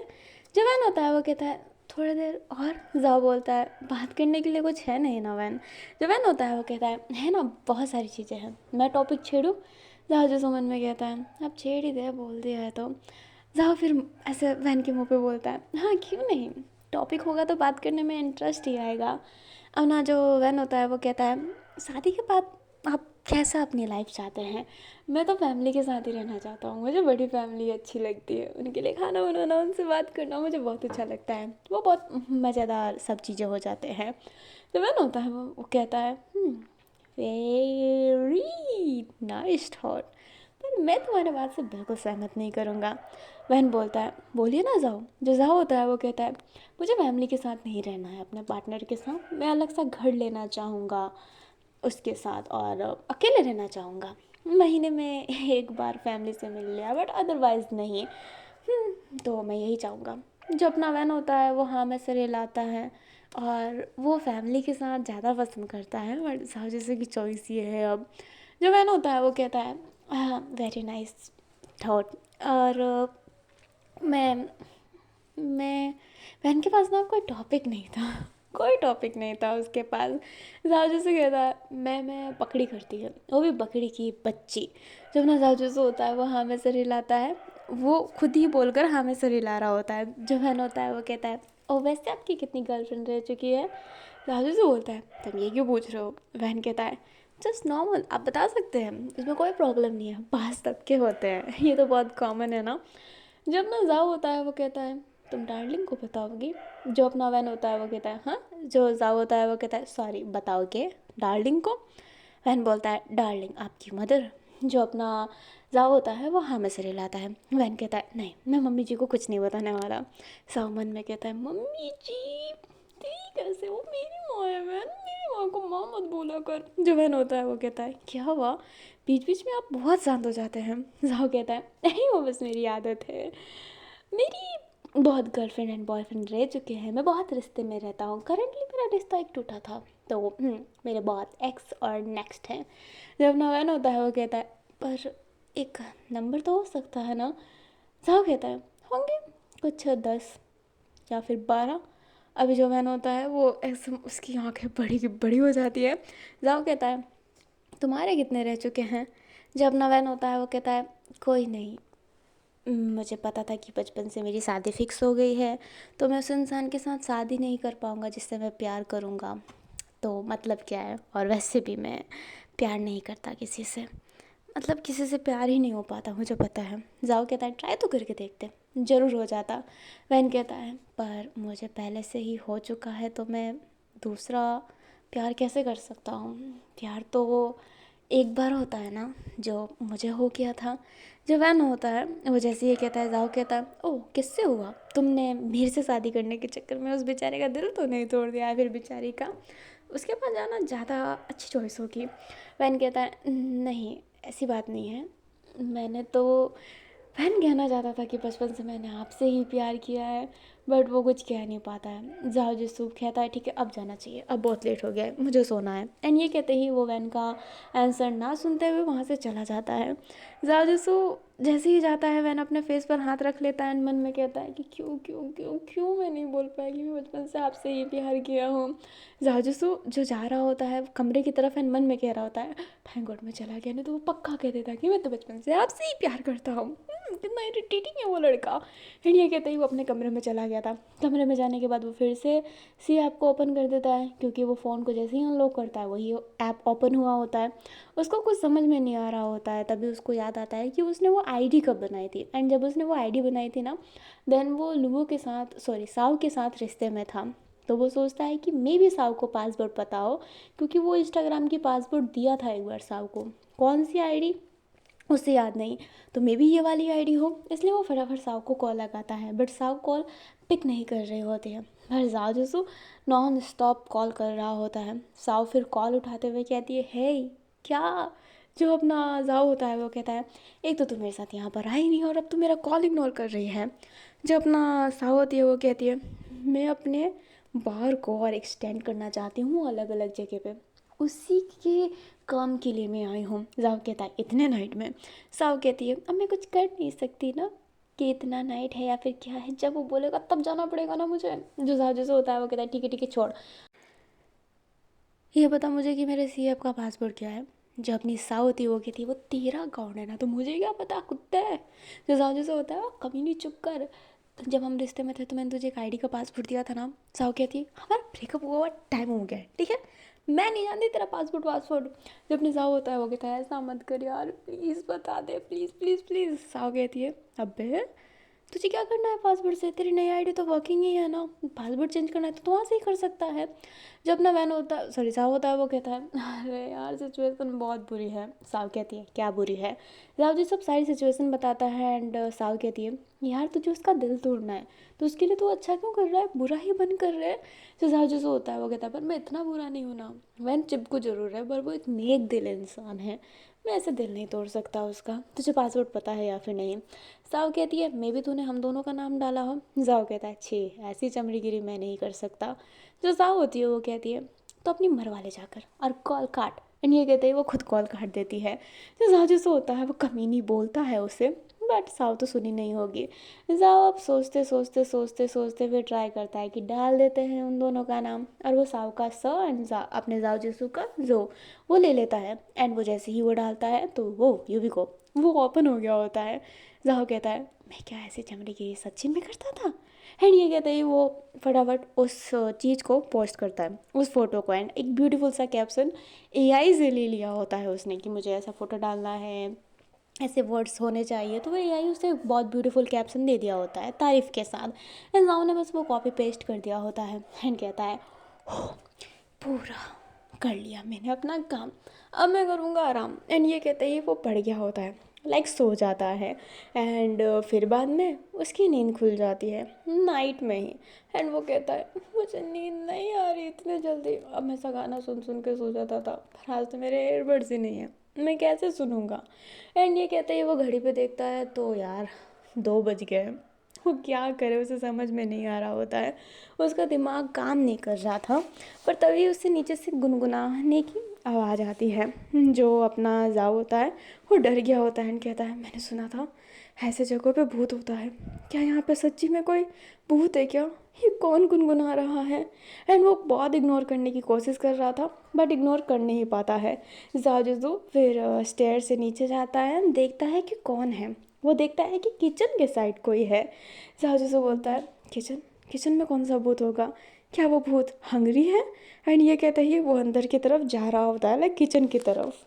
जो वैन होता है वो कहता है थोड़ी देर और। जाओ बोलता है बात करने के लिए कुछ है नहीं ना वैन। जो वैन होता है वो कहता है ना बहुत सारी चीज़ें हैं, मैं टॉपिक छेड़ूँ। जाओ जो सुमन में कहता है अब छेड़ ही दे, बोल दिया है तो। जाओ फिर ऐसे वैन के मुंह पे बोलता है हाँ क्यों नहीं, टॉपिक होगा तो बात करने में इंटरेस्ट ही आएगा। अब ना जो वैन होता है वो कहता है शादी के बाद आप कैसा अपनी लाइफ चाहते हैं। मैं तो फैमिली के साथ ही रहना चाहता हूँ, मुझे बड़ी फैमिली अच्छी लगती है, उनके लिए खाना बनाना, उनसे बात करना मुझे बहुत अच्छा लगता है, वो बहुत मज़ेदार सब चीज़ें हो जाते हैं। तो वैन होता है वो कहता है वेरी नाइस थॉट, पर मैं तुम्हारे बात से बिल्कुल सहमत नहीं करूँगा। वहन बोलता है बोलिए ना जाओ। जो जाओ होता है वो कहता है मुझे फैमिली के साथ नहीं रहना है, अपने पार्टनर के साथ मैं अलग सा घर लेना चाहूँगा उसके साथ, और अकेले रहना चाहूँगा। महीने में एक बार फैमिली से मिल लिया, बट अदरवाइज़ नहीं। तो मैं यही चाहूँगा। जो अपना वैन होता है वो हाँ में सिर हिलाता है और वो फैमिली के साथ ज़्यादा पसंद करता है, बट साहब जैसे कि चॉइस ये है अब। जो वैन होता है वो कहता है हाँ वेरी नाइस थॉट। और मैं मैं वैन के पास ना कोई टॉपिक नहीं था, कोई टॉपिक नहीं था उसके पास। जाजू से कहता है मैं पकड़ी करती है, वो भी बकरी की बच्ची। जब ना जाजू से होता है वो हाँ में सर हिलाता है, वो खुद ही बोलकर हाँ में सर हिला रहा होता है। जो वैन होता है वो कहता है ओ वैसे आपकी कितनी गर्लफ्रेंड रह चुकी है। राजू से बोलता है तुम ये क्यों पूछ रहे हो। वैन कहता है जस्ट नॉर्मल, आप बता सकते हैं, इसमें कोई प्रॉब्लम नहीं है, पास तब के होते हैं, ये तो बहुत कॉमन है ना। जब ना जाओ होता है वो कहता है तुम डार्लिंग को बताओगी। जो अपना वैन होता है वो कहता है हाँ। जो जाओ होता है वो कहता है सॉरी बताओगे डार्लिंग को। वैन बोलता है डार्लिंग आपकी मदर। जो अपना जाओ होता है वो हाँ में सिर हिलाता है। वैन कहता है नहीं, मैं मम्मी जी को कुछ नहीं बताने वाला। साव मन में कहता है मम्मी जी ठीक कैसे, वो मेरी माँ है वैन, मेरी माँ को माँ मत बोला कर। जो वैन होता है वो कहता है क्या हुआ, बीच बीच में आप बहुत शांत हो जाते हैं। जाओ कहता है नहीं वो बस मेरी आदत है, मेरी बहुत गर्लफ्रेंड एंड बॉयफ्रेंड रह चुके हैं, मैं बहुत रिश्ते में रहता हूँ, करेंटली मेरा रिश्ता एक टूटा था। तो मेरे बहुत एक्स और नेक्स्ट हैं। जब नवैन होता है वो कहता है पर एक नंबर तो हो सकता है ना। साहब कहता है होंगे कुछ 10 या फिर 12। अभी जो वैन होता है वो ऐसे उसकी आंखें बड़ी की बड़ी हो जाती है। जाओ कहता है तुम्हारे कितने रह चुके हैं। जब नवैन होता है वो कहता है कोई नहीं, मुझे पता था कि बचपन से मेरी शादी फिक्स हो गई है, तो मैं उस इंसान के साथ शादी नहीं कर पाऊँगा जिससे मैं प्यार करूँगा। तो मतलब क्या है, और वैसे भी मैं प्यार नहीं करता किसी से, मतलब किसी से प्यार ही नहीं हो पाता मुझे पता है। जाओ कहता है ट्राई तो करके देखते, ज़रूर हो जाता। वैन कहता है पर मुझे पहले से ही हो चुका है तो मैं दूसरा प्यार कैसे कर सकता हूँ। प्यार तो वो एक बार होता है ना जो मुझे हो गया था। जो वैन होता है वो जैसे ही कहता है जाओ कहता है ओह किससे हुआ, तुमने मेरे से शादी करने के चक्कर में उस बेचारे का दिल तो नहीं तोड़ दिया है फिर बेचारी का, उसके पास जाना ज़्यादा अच्छी चॉइस होगी। वैन कहता है नहीं ऐसी बात नहीं है, मैंने तो वैन कहना चाहता था कि बचपन से मैंने आपसे ही प्यार किया है, बट वो कुछ कह नहीं पाता है। जाओ जिसूफ कहता है ठीक है अब जाना चाहिए, अब बहुत लेट हो गया है, मुझे सोना है। एंड ये कहते ही वो वैन का आंसर ना सुनते हुए वहाँ से चला जाता है। जाओ जिसू जैसे ही जाता है वैन अपने फेस पर हाथ रख लेता है, मन में कहता है कि क्यों क्यों क्यों क्यों मैं नहीं बोल पाई कि मैं बचपन से आपसे ही प्यार किया हूँ। जाओ जिसू जो जा रहा होता है कमरे की तरफ एंड मन में कह रहा होता है थैंक गॉड मैं चला गया, नहीं तो वो पक्का कह देता कि मैं तो बचपन से आपसे ही प्यार करता हूँ। कितना इरिटेटिंग है वो लड़का। एंड ये कहते ही वो अपने कमरे में चला गया था। कमरे में जाने के बाद वो फिर से सी ऐप को ओपन कर देता है, क्योंकि वो फ़ोन को जैसे ही अनलॉक करता है वही ऐप ओपन हुआ होता है। उसको कुछ समझ में नहीं आ रहा होता है, तभी उसको याद आता है कि उसने वो आईडी कब बनाई थी। एंड जब उसने वो आईडी बनाई थी ना, देन वो लुबो के साथ सॉरी साव के साथ रिश्ते में था। तो वो सोचता है कि मे भी साव को पासवर्ड पता हो, क्योंकि वो इंस्टाग्राम की पासवर्ड दिया था एक बार साव को। कौन सी आईडी उसे याद नहीं, तो मे बी ये वाली आईडी हो, इसलिए वो फटाफट साव को कॉल लगाता है, बट साव कॉल पिक नहीं कर रहे होते हैं। पर जाओ जसू नॉन स्टॉप कॉल कर रहा होता है। साव फिर कॉल उठाते हुए कहती है हे क्या। जो अपना जाओ होता है वो कहता है एक तो तुम मेरे साथ यहाँ पर आई नहीं और अब तुम मेरा कॉल इग्नोर कर रही है। जो अपना साव होती है वो कहती है मैं अपने बार को और एक्सटेंड करना चाहती हूँ अलग अलग जगह पे, उसी के काम के लिए मैं आई हूँ। जाव कहता है इतने नाइट में। साव कहती है अब मैं कुछ कर नहीं सकती ना कि इतना नाइट है या फिर क्या है, जब वो बोलेगा तब जाना पड़ेगा ना मुझे। जो जाव जैसे होता है वो कहता है ठीक है छोड़, ये बता मुझे कि मेरे सी ऐप का पासवर्ड क्या है। जो अपनी साव होती है वो कहती है वो तेरा अकाउंट है ना, तो मुझे क्या पता कुत्ते है। जो जाव जैसे होता है वो कभी नहीं चुप कर, जब हम रिश्ते में थे तो मैंने तुझे एक आईडी का पासवर्ड दिया था ना। साव कहती है हमारा ब्रेकअप हुआ हुआ टाइम हो गया है ठीक है, मैं नहीं जानती तेरा पासवर्ड। जब अपने साव होता है वो कहता है ऐसा मत कर यार प्लीज़ बता दे प्लीज़ प्लीज़ प्लीज़। साव कहती है अबे तुझे क्या करना है पासवर्ड से, तेरी नई आईडी तो वर्किंग ही है ना, पासवर्ड चेंज करना है तो वहाँ से ही कर सकता है। जब अपना वैन होता है सॉरी साव होता है वो कहता है अरे यार सिचुएशन बहुत बुरी है। साव कहती है क्या बुरी है। साव जी सब सारी सिचुएशन बताता है एंड साव कहती है यार तुझे उसका दिल तोड़ना है तो उसके लिए तू अच्छा क्यों कर रहा है, बुरा ही बन कर रहा है। जो साव जैसे होता है वो कहता है पर मैं इतना बुरा नहीं हूँ ना, वैन चिपकू जरूर है पर वो एक नेक दिल इंसान है, मैं ऐसे दिल नहीं तोड़ सकता उसका, तुझे पासवर्ड पता है या फिर नहीं। साव कहती है मे भी तूने हम दोनों का नाम डाला हो। जाओ कहता है छी ऐसी चमड़ीगिरी मैं नहीं कर सकता। जो साव होती है वो कहती है तो अपनी मरवा ले जाकर और कॉल काट। एंड ये कहते ही वो खुद कॉल काट देती है। जो जाओ जैसे होता है वो कमीनी बोलता है उसे, बट साव तो सुनी नहीं होगी। जाओ अब सोचते सोचते सोचते सोचते फिर ट्राई करता है कि डाल देते हैं उन दोनों का नाम, और वो साव का स एंड अपने जाओ जिसू का जो वो ले लेता है। एंड वो जैसे ही वो डालता है तो वो यूवी को वो ओपन हो गया होता है। जाओ कहता है मैं क्या ऐसी चमड़ी की सच्ची में करता था। एंड ये कहते ही वो फटाफट उस चीज़ को पोस्ट करता है उस फोटो को, एंड एक ब्यूटीफुल सा कैप्शन एआई से ले लिया होता है उसने कि मुझे ऐसा फ़ोटो डालना है, ऐसे वर्ड्स होने चाहिए, तो वो एआई उसे बहुत ब्यूटीफुल कैप्शन दे दिया होता है तारीफ़ के साथ। एंड जाओ ने बस वो कॉपी पेस्ट कर दिया होता है एंड कहता है "हो, पूरा कर लिया मैंने अपना काम, अब मैं करूँगा आराम। एंड ये कहते ही वो पड़ गया होता है लाइक सो जाता है। एंड फिर बाद में उसकी नींद खुल जाती है नाइट में ही। एंड वो कहता है मुझे नींद नहीं आ रही इतने जल्दी, अब मैं ऐसा गाना सुन सुन के सो जाता था पर आज तो मेरे एयरबड्स ही नहीं है, मैं कैसे सुनूंगा। एंड ये कहते ही वो घड़ी पे देखता है तो यार 2 बज गए। वो क्या करे, उसे समझ में नहीं आ रहा होता है, उसका दिमाग काम नहीं कर रहा था। पर तभी उससे नीचे से गुनगुनाने की आवाज़ आती है। जो अपना जाओ होता है वो डर गया होता है एंड कहता है, मैंने सुना था ऐसे जगहों पे भूत होता है, क्या यहाँ पे सच्ची में कोई भूत है क्या? ये कौन गुनगुना रहा है? एंड वो बहुत इग्नोर करने की कोशिश कर रहा था बट इग्नोर कर नहीं पाता है। जाजुजू फिर स्टेयर से नीचे जाता है, देखता है कि कौन है। वो देखता है कि किचन के साइड कोई है। जाजुजू बोलता है, किचन? किचन में कौन सा भूत होगा? क्या वो भूत हंगरी है? एंड ये कहते ही वो अंदर की तरफ जा रहा होता है, लाइक किचन की तरफ।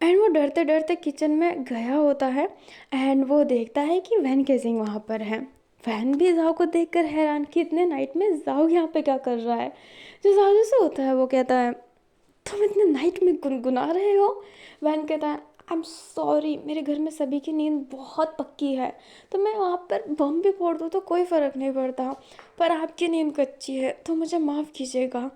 एंड वो डरते डरते किचन में गया होता है एंड वो देखता है कि वैन केसिंग वहाँ पर है। वैन भी जाओ को देखकर हैरान कि इतने नाइट में जाओ यहाँ पे क्या कर रहा है। जो जाओ जैसे होता है वो कहता है, तुम इतने नाइट में गुनगुना रहे हो? वैन कहता है, आई एम सॉरी, मेरे घर में सभी की नींद बहुत पक्की है, तो मैं वहाँ पर बम भी फोड़ दूँ तो कोई फ़र्क नहीं पड़ता, पर आपकी नींद कच्ची है तो मुझे माफ़ कीजिएगा।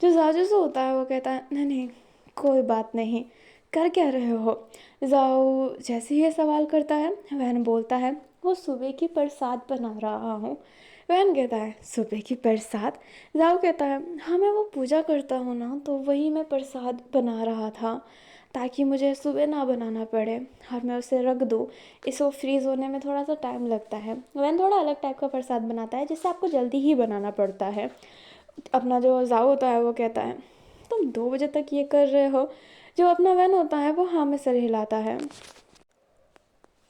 जो जाजू से होता है वो कहता है, नहीं नहीं, कोई बात नहीं, कर क्या रहे हो? जाओ जैसे ही ये सवाल करता है वैन बोलता है, वो सुबह की प्रसाद बना रहा हूँ। वैन कहता है, सुबह की प्रसाद? जाओ कहता है, हाँ मैं वो पूजा करता हूँ ना, तो वही मैं प्रसाद बना रहा था ताकि मुझे सुबह ना बनाना पड़े और मैं उसे रख दूँ। इसको फ्रीज़ होने में थोड़ा सा टाइम लगता है। वैन थोड़ा अलग टाइप का प्रसाद बनाता है जिससे आपको जल्दी ही बनाना पड़ता है। अपना जो जाओ होता है वो कहता है, तुम 2 बजे तक ये कर रहे हो? जो अपना वैन होता है वो हाँ में सर हिलाता है।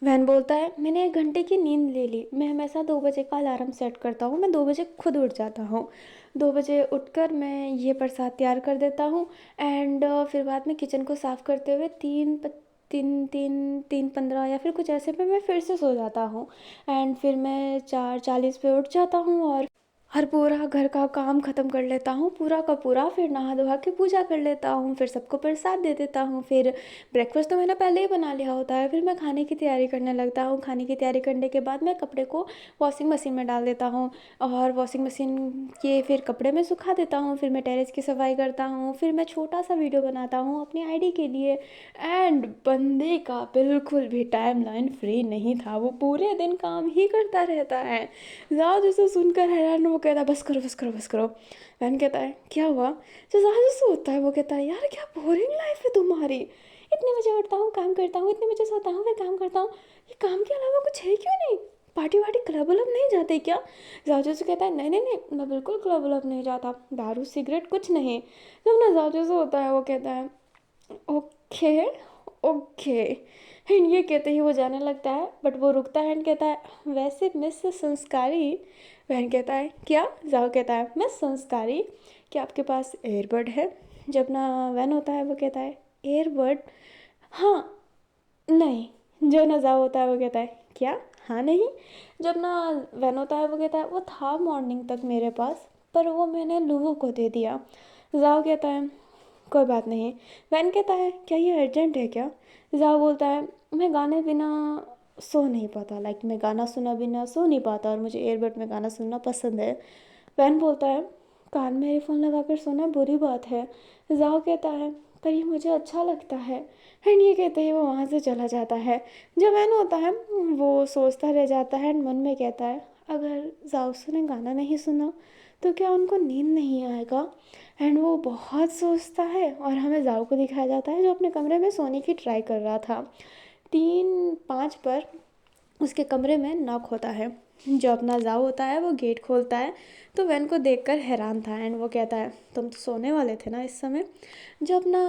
वैन बोलता है, मैंने 1 घंटे की नींद ले ली, मैं हमेशा 2 बजे का अलार्म सेट करता हूँ, मैं 2 बजे खुद उठ जाता हूँ। 2 बजे उठकर मैं ये प्रसाद तैयार कर देता हूँ एंड फिर बाद में किचन को साफ़ करते हुए 3:15 या फिर कुछ ऐसे पे मैं फिर से सो जाता हूँ एंड फिर मैं 4:40 पे उठ जाता हूँ और हर पूरा घर का काम ख़त्म कर लेता हूँ पूरा का पूरा। फिर नहा धोवा के पूजा कर लेता हूँ, फिर सबको प्रसाद दे देता हूँ। फिर ब्रेकफास्ट तो मैंने पहले ही बना लिया होता है। फिर मैं खाने की तैयारी करने लगता हूँ। खाने की तैयारी करने के बाद मैं कपड़े को वॉशिंग मशीन में डाल देता हूँ और वॉशिंग मशीन के फिर कपड़े में सुखा देता हूँ। फिर मैं टेरेस की सफाई करता हूँ। फिर मैं छोटा सा वीडियो बनाता हूँ अपनी आईडी के लिए। एंड बंदे का बिल्कुल भी टाइम लाइन फ्री नहीं था, वो पूरे दिन काम ही करता रहता है। जाओ जैसे सुनकर हैरान, वो कहता है, बस करो बस करो बस करो। वैन कहता है, क्या हुआ? जो जाओ जैसे होता है वो कहता है, यार क्या बोरिंग लाइफ है तुम्हारी, इतने बजे उठता हूँ काम करता हूँ, इतने बजे सोता हूँ फिर काम करता हूँ, ये काम के अलावा कुछ है क्यों नहीं? पार्टी वार्टी क्लब व्लब नहीं जाते क्या? जाओ से कहता है, नहीं नहीं नहीं, मैं बिल्कुल क्लब व्लब नहीं जाता, दारू सिगरेट कुछ नहीं। जब ना जाओ जैसे होता है वो कहता है, ओके ओके। एंड ये कहते ही वो जाने लगता है बट वो रुकता है एंड कहता है, वैसे मिस संस्कारी। वहन कहता है, क्या? जाओ कहता है, मिस संस्कारी, क्या आपके पास एयरबड है? जब ना वैन होता है वो कहता है, एयरबड? हाँ नहीं। जो ना जाओ होता है वो कहता है, क्या? हाँ नहीं। जब ना वैन होता है वो कहता है, वो था मॉर्निंग तक मेरे पास पर वो मैंने लूहो को दे दिया। जाओ कहता है, कोई बात नहीं। वैन कहता है, क्या ये अर्जेंट है क्या? जाओ बोलता है, मैं गाने बिना सो नहीं पाता, लाइक मैं गाना सुना बिना सो नहीं पाता और मुझे एयरबड में गाना सुनना पसंद है। वैन बोलता है, कान में ईयरफोन लगा कर सोना बुरी बात है। जाओ कहता है, पर ये मुझे अच्छा लगता है। एंड ये कहते ही वो वहाँ से चला जाता है। जब वैन होता है वो सोचता रह जाता है एंड मन में कहता है, अगर जाओसू ने गाना नहीं सुना तो क्या उनको नींद नहीं आएगा? एंड वो बहुत सोचता है और हमें जाओ को दिखाया जाता है जो अपने कमरे में सोने की ट्राई कर रहा था। 3:05 पर उसके कमरे में नॉक होता है। जो अपना जाओ होता है वो गेट खोलता है तो वैन को देखकर हैरान था एंड वो कहता है, तुम तो सोने वाले थे ना इस समय? जो अपना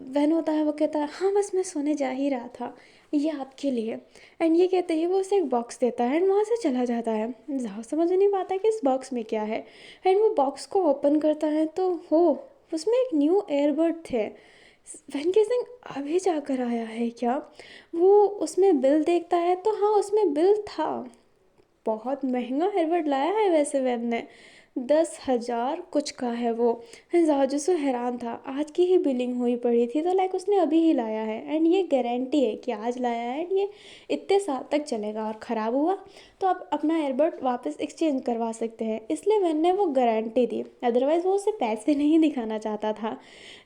वैन होता है वो कहता है, हाँ बस मैं सोने जा ही रहा था, ये आपके लिए। एंड ये कहते ही वो उसे एक बॉक्स देता है एंड वहाँ से चला जाता है। जाओ समझ नहीं पाता कि इस बॉक्स में क्या है एंड वो बॉक्स को ओपन करता है तो हो उसमें एक न्यू एयरबड थे। वैन केसिंग अभी जाकर आया है क्या? वो उसमें बिल देखता है तो हाँ उसमें बिल था। बहुत महंगा हेयरबड लाया है वैसे वैन ने, 10,000 कुछ का है वो। जाजू से हैरान था, आज की ही बिलिंग हुई पड़ी थी तो लाइक उसने अभी ही लाया है एंड ये गारंटी है कि आज लाया है एंड ये इतने साल तक चलेगा और ख़राब हुआ तो आप अपना एयरबड वापस एक्सचेंज करवा सकते हैं, इसलिए मैंने वो गारंटी दी, अदरवाइज़ वो उसे पैसे नहीं दिखाना चाहता था।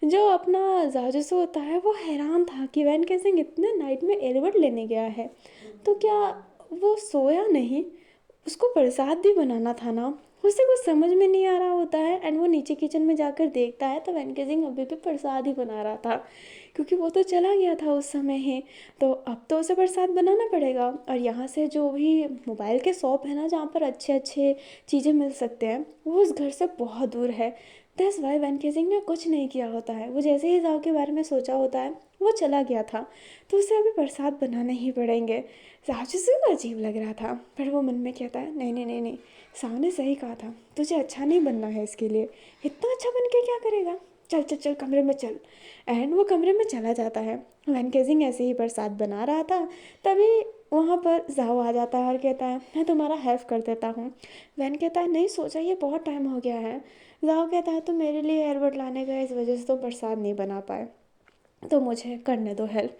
जो अपना जाजू से होता है वो हैरान था कि वैन कैसे इतने नाइट में एयरबड लेने गया है, तो क्या वो सोया नहीं? उसको प्रसाद भी बनाना था ना, उसे कुछ समझ में नहीं आ रहा होता है एंड वो नीचे किचन में जाकर देखता है तो वैनकेजिंग अभी भी प्रसाद ही बना रहा था, क्योंकि वो तो चला गया था उस समय ही। तो अब तो उसे प्रसाद बनाना पड़ेगा, और यहाँ से जो भी मोबाइल के शॉप है ना जहाँ पर अच्छे अच्छे चीज़ें मिल सकते हैं, वो उस घर से बहुत दूर है। दैट्स वाई वैनकेजिंग ने कुछ नहीं किया होता है। वो जैसे ही जाओ के बारे में सोचा होता है वो चला गया था, तो उसे अभी प्रसाद बनाने ही पड़ेंगे। राजू को अजीब लग रहा था, पर वो मन में कहता है नहीं नहीं नहीं नहीं, साव ने सही कहा था, तुझे अच्छा नहीं बनना है इसके लिए, इतना अच्छा बन के क्या करेगा, चल चल चल कमरे में चल। एंड वो कमरे में चला जाता है। वैनकेजिंग ऐसे ही प्रसाद बना रहा था, तभी वहाँ पर जाओ आ जाता है और कहता है मैं तुम्हारा हेल्प कर देता हूँ। वैन कहता है नहीं सोचा, ये बहुत टाइम हो गया है। जाओ कहता है तो मेरे लिए एयरबड लाने गए, इस वजह से तो प्रसाद नहीं बना पाए, तो मुझे करने दो हेल्प।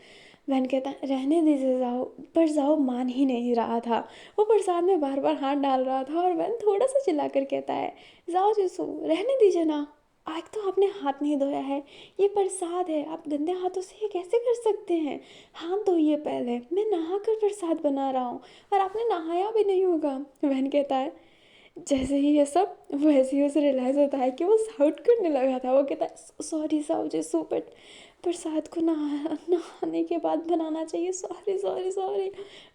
वैन कहता है रहने दीजिए जाओ, पर जाओ मान ही नहीं रहा था। वो प्रसाद में बार बार हाथ डाल रहा था और वैन थोड़ा सा चिल्लाकर कहता है जाओ जिसू रहने दीजिए ना, आज तो आपने हाथ नहीं धोया है, ये प्रसाद है, आप गंदे हाथों से ये कैसे कर सकते हैं, हाथ धोइए पहले, मैं नहा कर प्रसाद बना रहा हूँ और आपने नहाया भी नहीं होगा। वैन कहता है जैसे ही ये सब, वो ऐसे ही उसे रियलाइज़ होता है कि वो साउट करने लगा था। वो कहता है सॉरी साहब जैसू, बट प्रसाद को नहाने के बाद बनाना चाहिए, सॉरी सॉरी सॉरी।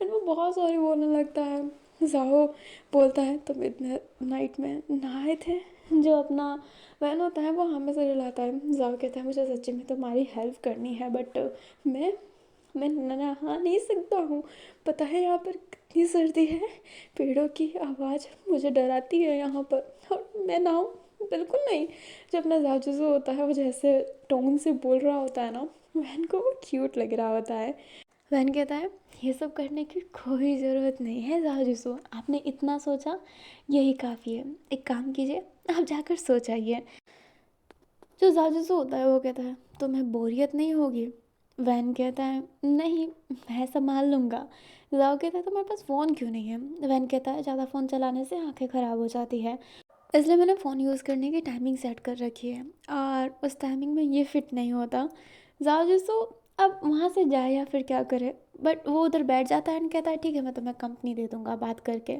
एंड वो बहुत सॉरी बोलने लगता है। जाओ बोलता है तुम इतने नाइट में नहाए थे, जो अपना वैन होता है वो हमें से रिलाता है। जाओ कहता है मुझे सच्ची में तुम्हारी हेल्प करनी है, बट मैं मैं नहा नहीं सकता हूँ, पता है यहाँ पर कितनी सर्दी है, पेड़ों की आवाज़ मुझे डराती है यहाँ पर, और मैं नहाऊँ बिल्कुल नहीं। जब ना जाजूजू होता है वो जैसे टोन से बोल रहा होता है ना, वैन को वो क्यूट लग रहा होता है। वैन कहता है ये सब करने की कोई ज़रूरत नहीं है जाजूसू, आपने इतना सोचा यही काफ़ी है, एक काम कीजिए आप जाकर सो जाइए। जो जाजूसू होता है वो कहता है तुम्हें बोरियत नहीं होगी। वैन कहता है नहीं मैं संभाल लूँगा। जाओ कहता है तुम्हारे पास फ़ोन क्यों नहीं है। वैन कहता है ज़्यादा फ़ोन चलाने से आंखें ख़राब हो जाती है, इसलिए मैंने फ़ोन यूज़ करने की टाइमिंग सेट कर रखी है और उस टाइमिंग में ये फ़िट नहीं होता। जाओ अब वहाँ से जाए या फिर क्या करे, बट वो उधर बैठ जाता है एंड कहता है ठीक है मैं तुम्हें कंपनी दे दूँगा बात करके।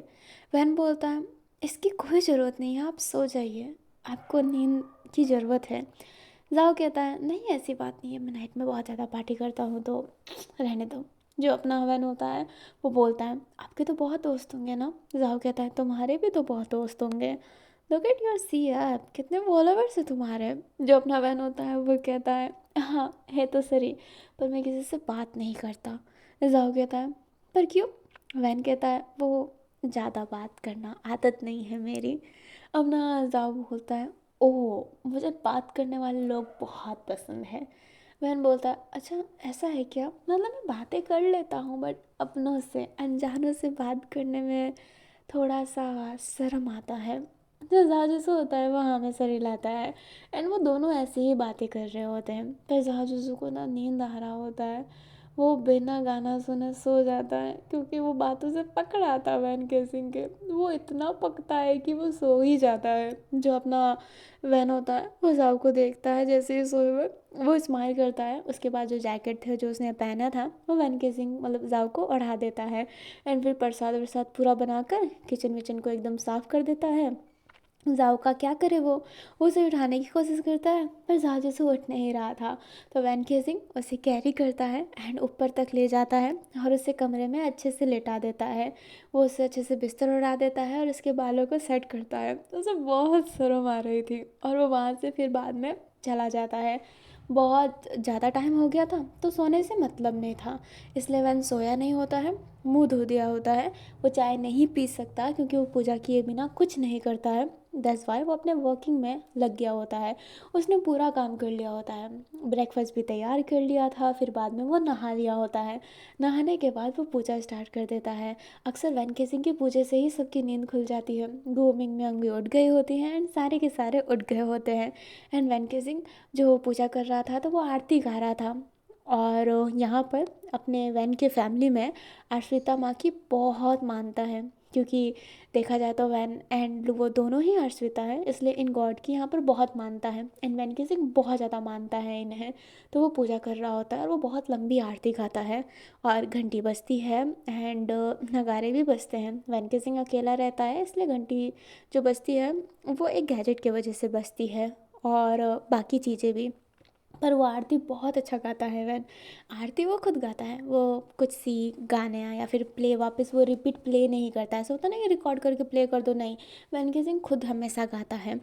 वैन बोलता है इसकी कोई ज़रूरत नहीं है, आप सो जाइए, आपको नींद की ज़रूरत है। जाओ कहता है नहीं ऐसी बात नहीं है, मैं नाइट में बहुत ज़्यादा पार्टी करता हूँ तो रहने दो। जो अपना हवन होता है वो बोलता है आपके तो बहुत दोस्त होंगे ना। जाओ कहता है तुम्हारे भी तो बहुत दोस्त होंगे, look at your C app, कितने फॉलोवर्स है तुम्हारे। जो अपना बहन होता है वो कहता है हाँ है तो सही, पर मैं किसी से बात नहीं करता। जाओ कहता है पर क्यों। वैन कहता है वो ज़्यादा बात करना आदत नहीं है मेरी। अब ना जाओ बोलता है ओह मुझे बात करने वाले लोग बहुत पसंद है। वैन बोलता है अच्छा ऐसा है क्या, मतलब मैं बातें कर लेता हूँ बट अपनों से अनजानों से बात करने में थोड़ा सा शर्म आता है। जो जाजूसू होता है वो हमेशा रिलाता है एंड वो दोनों ऐसे ही बातें कर रहे होते हैं, पर जाजूसू को ना नींद आ रहा होता है। वो बिना गाना सुने सो जाता है क्योंकि वो बातों से पकड़ आता है वैन केसिंग के। वो इतना पकता है कि वो सो ही जाता है। जो अपना वैन होता है वो जाओ को देखता है जैसे ही सोए हुए, वो स्माइल करता है। उसके बाद जो जैकेट थे जो उसने पहना था वो वैन केसिंग मतलब जाओ को ओढ़ा देता है एंड फिर प्रसाद वरसाद पूरा बनाकर किचन विचन को एकदम साफ़ कर देता है। जाओ का क्या करे, वो उसे उठाने की कोशिश करता है पर जाओ से उठ नहीं रहा था। तो वैन केसिंग उसे कैरी करता है एंड ऊपर तक ले जाता है और उसे कमरे में अच्छे से लेटा देता है। वो उसे अच्छे से बिस्तर उड़ा देता है और उसके बालों को सेट करता है। तो उसे बहुत शर्म आ रही थी और वो वहाँ से फिर बाद में चला जाता है। बहुत ज़्यादा टाइम हो गया था तो सोने से मतलब नहीं था, इसलिए वैन सोया नहीं होता है, मुंह धो दिया होता है। वो चाय नहीं पी सकता क्योंकि वो पूजा किए बिना कुछ नहीं करता है। दैट्स वाई वो अपने वर्किंग में लग गया होता है। उसने पूरा काम कर लिया होता है, ब्रेकफास्ट भी तैयार कर लिया था, फिर बाद में वो नहा लिया होता है। नहाने के बाद वो पूजा स्टार्ट कर देता है। अक्सर वैन सिंह की पूजा से ही सबकी नींद खुल जाती है। ग्रूमिंग में अंग भी उठ गई होती हैं एंड सारे के सारे उठ गए होते हैं। एंड वैन सिंह जो पूजा कर रहा था तो वो आरती गा रहा था। और यहाँ पर अपने वैन के फैमिली में आश्रिता माँ की बहुत मानता है। क्योंकि देखा जाए तो वैन एंड वो दोनों ही अर्शविता है, इसलिए इन गॉड की यहाँ पर बहुत मानता है एंड वैन की सिंह बहुत ज़्यादा मानता है इन्हें। तो वो पूजा कर रहा होता है और वो बहुत लंबी आरती गाता है और घंटी बजती है एंड नगाड़े भी बजते हैं। वैन के सिंह अकेला रहता है, इसलिए घंटी जो बजती है वो एक गैजेट की वजह से बजती है और बाकी चीज़ें भी। पर वो आरती बहुत अच्छा गाता है वैन। आरती वो खुद गाता है, वो कुछ सी गाने या फिर प्ले वापस वो रिपीट प्ले नहीं करता है। ऐसा होता है ना कि रिकॉर्ड करके प्ले कर दो, नहीं, वैन के सिंह खुद हमेशा गाता है।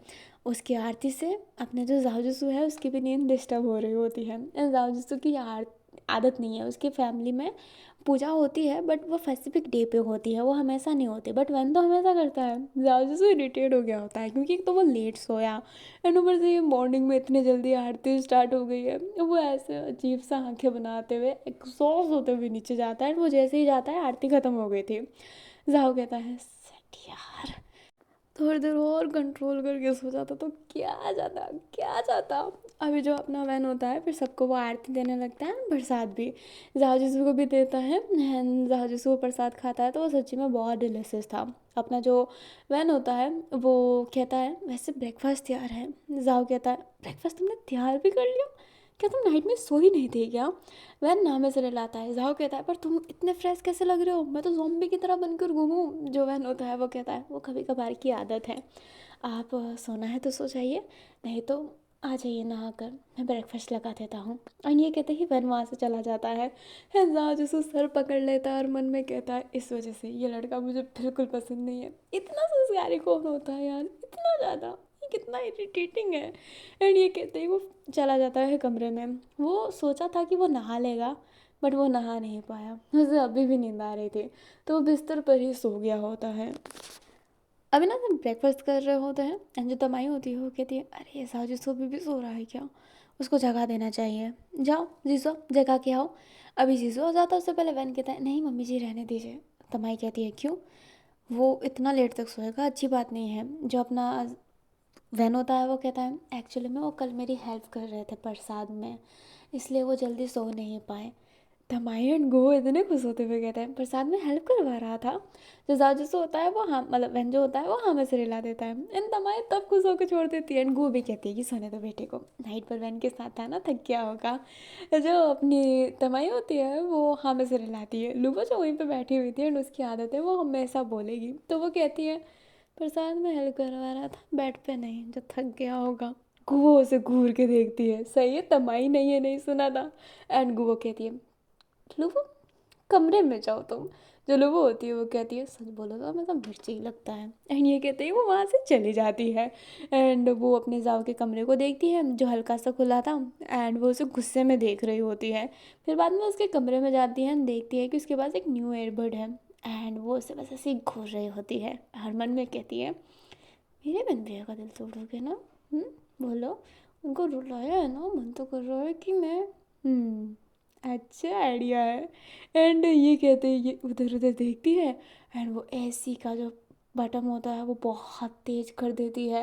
उसकी आरती से अपने जो जाओ है उसकी भी नींद डिस्टर्ब हो रही होती है। जाओ की आदत नहीं है, उसकी फैमिली में पूजा होती है बट वो स्पेसिफिक डे पे होती है, वो हमेशा नहीं होती। बट वैन तो हमेशा करता है। जाओ इरिटेट हो गया होता है क्योंकि एक तो वो लेट सोया एंड ऊपर से ये मॉर्निंग में इतनी जल्दी आरती स्टार्ट हो गई है। वो ऐसे अजीब सा आंखें बनाते हुए एग्जॉस्ट होते हुए नीचे जाता है। वो जैसे ही जाता है आरती ख़त्म हो गई थी। जाओ कहता है सेट यार, थोड़ी देर और कंट्रोल करके सो जाता तो क्या जाता। अभी जो अपना वैन होता है फिर सबको वो आरती देने लगता है, प्रसाद भी जाओ जिसू को भी देता है एंड जाओ जिसू वो प्रसाद खाता है तो वो सच्ची में बहुत डिलीशियस था। अपना जो वैन होता है वो कहता है वैसे ब्रेकफास्ट तैयार है। जाओ कहता है ब्रेकफास्ट तुमने तैयार भी कर लिया, क्या तुम नाइट में सो ही नहीं थे क्या? वह नामे से लाता है। जाओ कहता है पर तुम इतने फ्रेश कैसे लग रहे हो, मैं तो ज़ॉम्बी की तरह बनकर घूमूं। जो वैन होता है वो कहता है वो कभी कभार की आदत है, आप सोना है तो सो जाइए, नहीं तो आ जाइए नहाकर, मैं ब्रेकफास्ट लगा देता हूँ। और ये कहते ही वैन वहाँ से चला जाता है। जाओ जिसको सर पकड़ लेता है और मन में कहता है इस वजह से ये लड़का मुझे बिल्कुल पसंद नहीं है। इतना संस्कारी कौन होता है यार, इतना ज़्यादा, ये कितना इरिटेटिंग है। एंड ये कहते ही वो चला जाता है कमरे में। वो सोचा था कि वो नहा लेगा बट वो नहा नहीं पाया, उसे अभी भी नींद आ रही थी तो वो बिस्तर पर ही सो गया होता है। अभी ना सब ब्रेकफास्ट कर रहे होते हैं एंड जो तमाई होती है वो कहती है अरे ऐसा जिसको भी सो रहा है क्या, उसको जगा देना चाहिए, जाओ जीसो जगा के आओ। अभी जीसो आ जाता है, उससे पहले वैन कहता है नहीं मम्मी जी रहने दीजिए। तमाई कहती है क्यों, वो इतना लेट तक सोएगा, अच्छी बात नहीं है। जो अपना वैन होता है वो कहता है एक्चुअली में वो कल मेरी हेल्प कर रहे थे प्रसाद में, इसलिए वो जल्दी सो नहीं पाए। धमाई एंड गो इतने खुश होते हुए कहते हैं प्रसाद में हेल्प करवा रहा था। जो जाजू से होता है वो हाँ मतलब वैन जो होता है वो हाँ में से रिला देता है। इन धमाई तब खुश होकर छोड़ देती है एंड गो भी कहती है कि सोने दो बेटे को, नाइट पर वैन के साथ था ना, थक गया होगा। जो अपनी तमाई होती है वो हाँ में से रिलाती है। लूबो जो वहीं पर बैठी हुई थी एंड उसकी आदत है वो हमेशा बोलेगी, तो वो कहती है प्रसाद में हेल्प करवा रहा था, बेड पे नहीं, जो थक गया होगा। गुवो उसे घूर के देखती है, सही है तमाई नहीं है, नहीं सुना था। एंड गुवो कहती है लुवो कमरे में जाओ तुम। जो लुवो होती है वो कहती है सच बोलो तो हमें तो मिर्ची ही लगता है। एंड ये कहते ही वो वहाँ से चली जाती है एंड वो अपने जाओ के कमरे को देखती है जो हल्का सा खुला था एंड वो उसे गुस्से में देख रही होती है। फिर बाद में उसके कमरे में जाती है एंड देखती है कि उसके पास एक न्यू एयरबड है एंड वो उसे बस ऐसे ही घूर रही होती है। हर मन में कहती है मेरे बहन भैया का दिल तोड़ोगे ना, बोलो, उनको रुलाया है ना, मन तो कर रहा है कि मैं अच्छा आइडिया है। एंड ये कहते हैं ये उधर उधर देखती है एंड वो एसी का जो बटन होता है वो बहुत तेज कर देती है।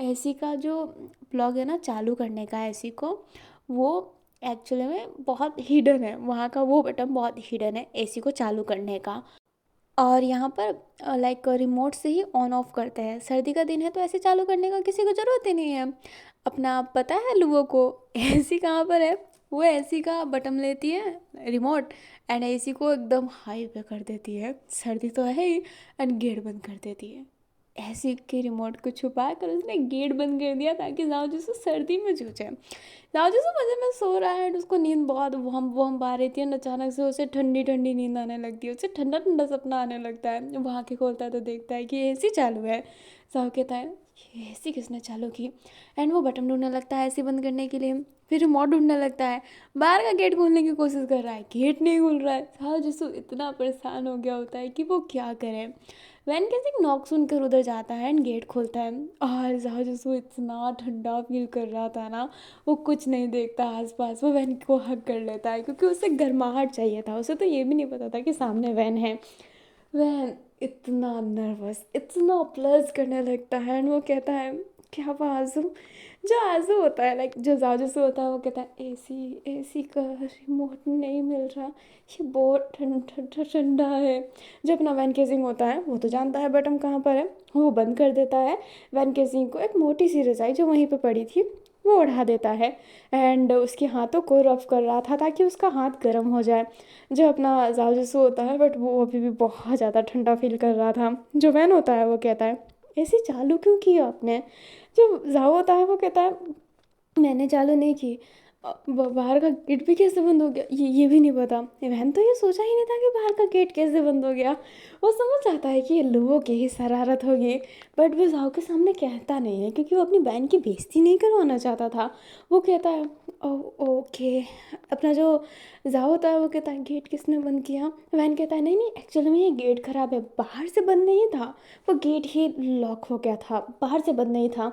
एसी का जो प्लग है ना चालू करने का एसी को, वो एक्चुअली में बहुत हिडन है, वहाँ का वो बटन बहुत हिडन है एसी को चालू करने का। और यहाँ पर लाइक रिमोट से ही ऑन ऑफ करते हैं। सर्दी का दिन है तो ऐसे चालू करने का किसी को ज़रूरत ही नहीं है। अपना पता है लोगों को एसी कहाँ पर है, वो एसी का बटन लेती है रिमोट एंड एसी को एकदम हाई पे कर देती है, सर्दी तो है ही, एंड गेट बंद कर देती है। एसी के रिमोट को छुपा कर उसने गेट बंद कर दिया ताकि जाओ जिसको सर्दी में जूझे। जाओ जिसको मजे में सो रहा है उसको नींद बहुत वहम वहम पा रही थी एंड अचानक से उसे ठंडी ठंडी नींद आने लगती है, उसे ठंडा ठंडा सपना आने लगता है। वो आँखें खोलता है तो देखता है कि एसी चालू है। जाओ कहता है ये एसी किसने चालू की, एंड वो बटन ढूंढने लगता है एसी बंद करने के लिए। फिर रिमोट ढूंढने लगता है, बाहर का गेट खोलने की कोशिश कर रहा है, गेट नहीं खुल रहा है। जाओ जिसको इतना परेशान हो गया होता है कि वो क्या करे। वैन कैसे नॉक सुनकर उधर जाता है एंड गेट खोलता है और जाओ जिसको इतना ठंडा फील कर रहा था ना, वो कुछ नहीं देखता आसपास, वो वैन को हक कर लेता है क्योंकि उसे गर्माहट चाहिए था। उसे तो ये भी नहीं पता था कि सामने वैन है। वैन इतना नर्वस इतना प्लस करने लगता है एंड वो कहता है क्या बाजू जो आंसू होता है, लाइक जो जाजूसू होता है, वो कहता है एसी एसी का रिमोट नहीं मिल रहा, ये बहुत ठंडा ठंडा है। जो अपना वैन केसिंग होता है वो तो जानता है बटन कहाँ पर है, वो बंद कर देता है वैन केसिंग को। एक मोटी सी रजाई जो वहीं पे पड़ी थी वो उड़ा देता है, एंड उसके हाथों को रफ कर रहा था ताकि उसका हाथ गर्म हो जाए। जो अपना जाजूसू होता है, बट वो अभी भी बहुत ज़्यादा ठंडा फील कर रहा था। जो वैन होता है वो कहता है एसी चालू क्यों किया आपने। जो जाओ होता है वो कहता है मैंने चालू नहीं की। बाहर का गेट भी कैसे बंद हो गया ये भी नहीं पता। वैन तो ये सोचा ही नहीं था कि बाहर का गेट कैसे बंद हो गया। वो समझ जाता है कि ये लोगों की ही शरारत होगी, बट वो जाओ के सामने कहता नहीं है क्योंकि वो अपनी बहन की बेइज्जती नहीं करवाना चाहता था। वो कहता है ओ ओके। अपना जो जाओ होता है वो कहता है गेट किसने बंद किया। वैन कहता है नहीं नहीं, एक्चुअली में ये गेट ख़राब है, बाहर से बंद नहीं था, वो गेट ही लॉक हो गया था, बाहर से बंद नहीं था।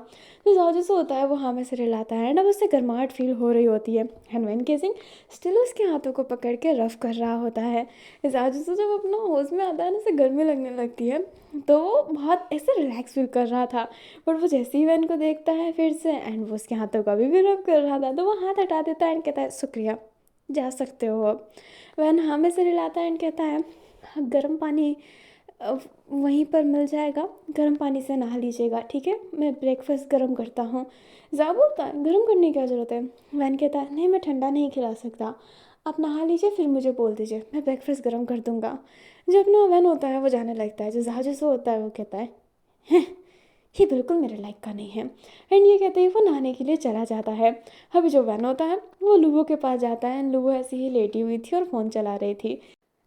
तो जाओ जैसे होता है वो हाँ में सिर हिलाता है, एंड अब उससे गर्माहट फील हो रही होती है। एंड वैन केसिंग स्टिल उसके हाथों को पकड़ के रफ कर रहा होता है। जाजू जब अपना होश में आता है ना, उसे गर्मी लगने लगती है, तो वो बहुत ऐसे रिलैक्स फील कर रहा था। बट वो जैसे ही वैन को देखता है फिर से, एंड वो उसके हाथों का भी रफ कर रहा था, तो वो हाथ हटा देता है एंड कहता है शुक्रिया, जा सकते हो अब। वैन हाँ में सिर हिलाता है एंड कहता है हाँ, गर्म पानी अ, वहीं पर मिल जाएगा, गर्म पानी से नहा लीजिएगा, ठीक है, मैं ब्रेकफास्ट गर्म करता हूँ। जा बोलता है गर्म करने की क्या ज़रूरत है। वैन कहता है नहीं, मैं ठंडा नहीं खिला सकता, आप नहा लीजिए फिर मुझे बोल दीजिए, मैं ब्रेकफास्ट गर्म कर दूँगा। जो अपना वैन होता है वो जाने लगता है। जो जहाज से होता है वो कहता है "हैं, ये बिल्कुल मेरे लाइक का नहीं है", एंड ये कहते ही वो नहाने के लिए चला जाता है। अभी जो वैन होता है वो लुवो के पास जाता है, एंड लुवो ऐसे ही लेटी हुई थी और फ़ोन चला रही थी।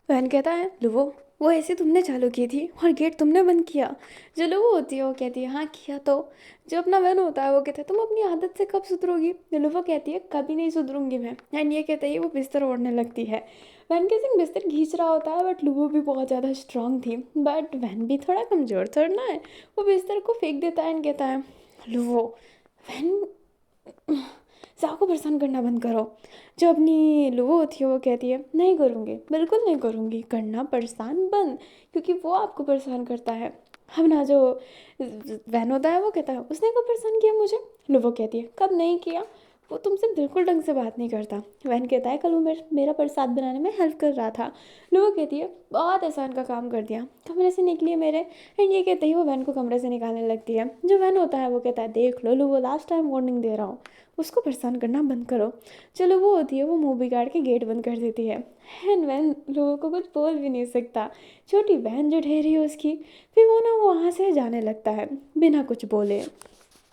वैन कहता है लुवो, वो ऐसे तुमने चालू की थी और गेट तुमने बंद किया। जो लुवो होती है वो कहती है हाँ किया तो। जो अपना वैन होता है वो कहता है तुम अपनी आदत से कब सुधरोगी। जो लुवो कहती है कभी नहीं सुधरूंगी मैं, एंड ये कहते ही वो बिस्तर ओढ़ने लगती है। वैन के सिंह बिस्तर खींच रहा होता है, बट लुवो भी बहुत ज़्यादा स्ट्रांग थी, बट वैन भी थोड़ा कमज़ोर थोड़ा ना है। वो बिस्तर को फेंक देता है एंड कहता है लुवो, वैन जाओ को परेशान करना बंद करो। जो अपनी लुवो होती है वो कहती है नहीं करूँगी, बिल्कुल नहीं करूँगी, करना परेशान बंद, क्योंकि वो आपको परेशान करता है। अब ना जो वैन होता है वो कहता है उसने कब परेशान किया मुझे। लुवो कहती है कब नहीं किया, वो तुमसे बिल्कुल ढंग से बात नहीं करता। वैन कहता है कल वो मेरा प्रसाद बनाने में हेल्प कर रहा था। लुवो कहती है बहुत आसान का काम कर दिया, कमरे से निकली मेरे, एंड ये कहते ही वो वैन को कमरे से निकालने लगती है। जो वैन होता है वो कहता है देख लो लुवो, लास्ट टाइम वार्निंग दे रहा हूँ, उसको परेशान करना बंद करो। चलो वो होती है वो मुंह बिगाड़ के गेट बंद कर देती है, एंड वैन लोगों को कुछ बोल भी नहीं सकता। छोटी बहन जो ठहरी है उसकी, फिर वो ना वहाँ से जाने लगता है बिना कुछ बोले।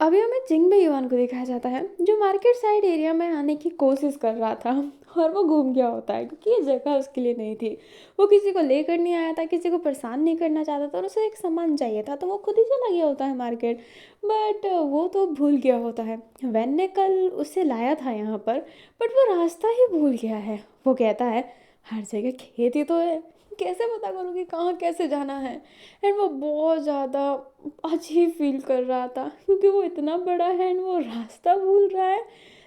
अभी हमें जिंगबे युआन को दिखाया जाता है जो मार्केट साइड एरिया में आने की कोशिश कर रहा था, और वो घूम गया होता है क्योंकि ये जगह उसके लिए नहीं थी। वो किसी को लेकर नहीं आया था, किसी को परेशान नहीं करना चाहता था, और उसे एक सामान चाहिए था तो वो खुद ही चला गया होता है मार्केट। बट वो तो भूल गया होता है, वैन ने कल उसे लाया था यहाँ पर, बट वो रास्ता ही भूल गया है। वो कहता है हर जगह खेत ही तो है, कैसे पता करूँ कि कहाँ कैसे जाना है। एंड वो बहुत ज़्यादा अजीब फील कर रहा था क्योंकि वो इतना बड़ा है एंड वो रास्ता भूल रहा है।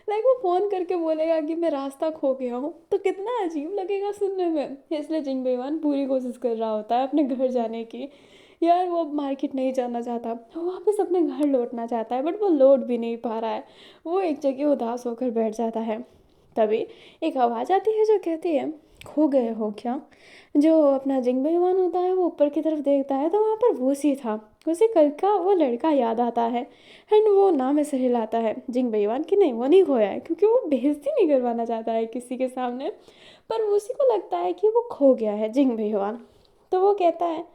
लाइक वो फ़ोन करके बोलेगा कि मैं रास्ता खो गया हूँ तो कितना अजीब लगेगा सुनने में। इसलिए जिंग बेईमान पूरी कोशिश कर रहा होता है अपने घर जाने की। यार वो अब मार्केट नहीं जाना चाहता, वो वापस अपने घर लौटना चाहता है, बट वो लौट भी नहीं पा रहा है। वो एक जगह उदास होकर बैठ जाता है। तभी एक आवाज़ आती है जो कहती है खो गए हो क्या। जो अपना जिंग बेईमान होता है वो ऊपर की तरफ देखता है तो वहाँ पर वूसी था। उसे कल का वो लड़का याद आता है, एंड वो नाम ऐसे हिलाता है जिंग बेईमान कि नहीं वो नहीं खोया है, क्योंकि वो बेइज्जती नहीं करवाना चाहता है किसी के सामने। पर उसी को लगता है कि वो खो गया है जिंग बेईमान। तो वो कहता है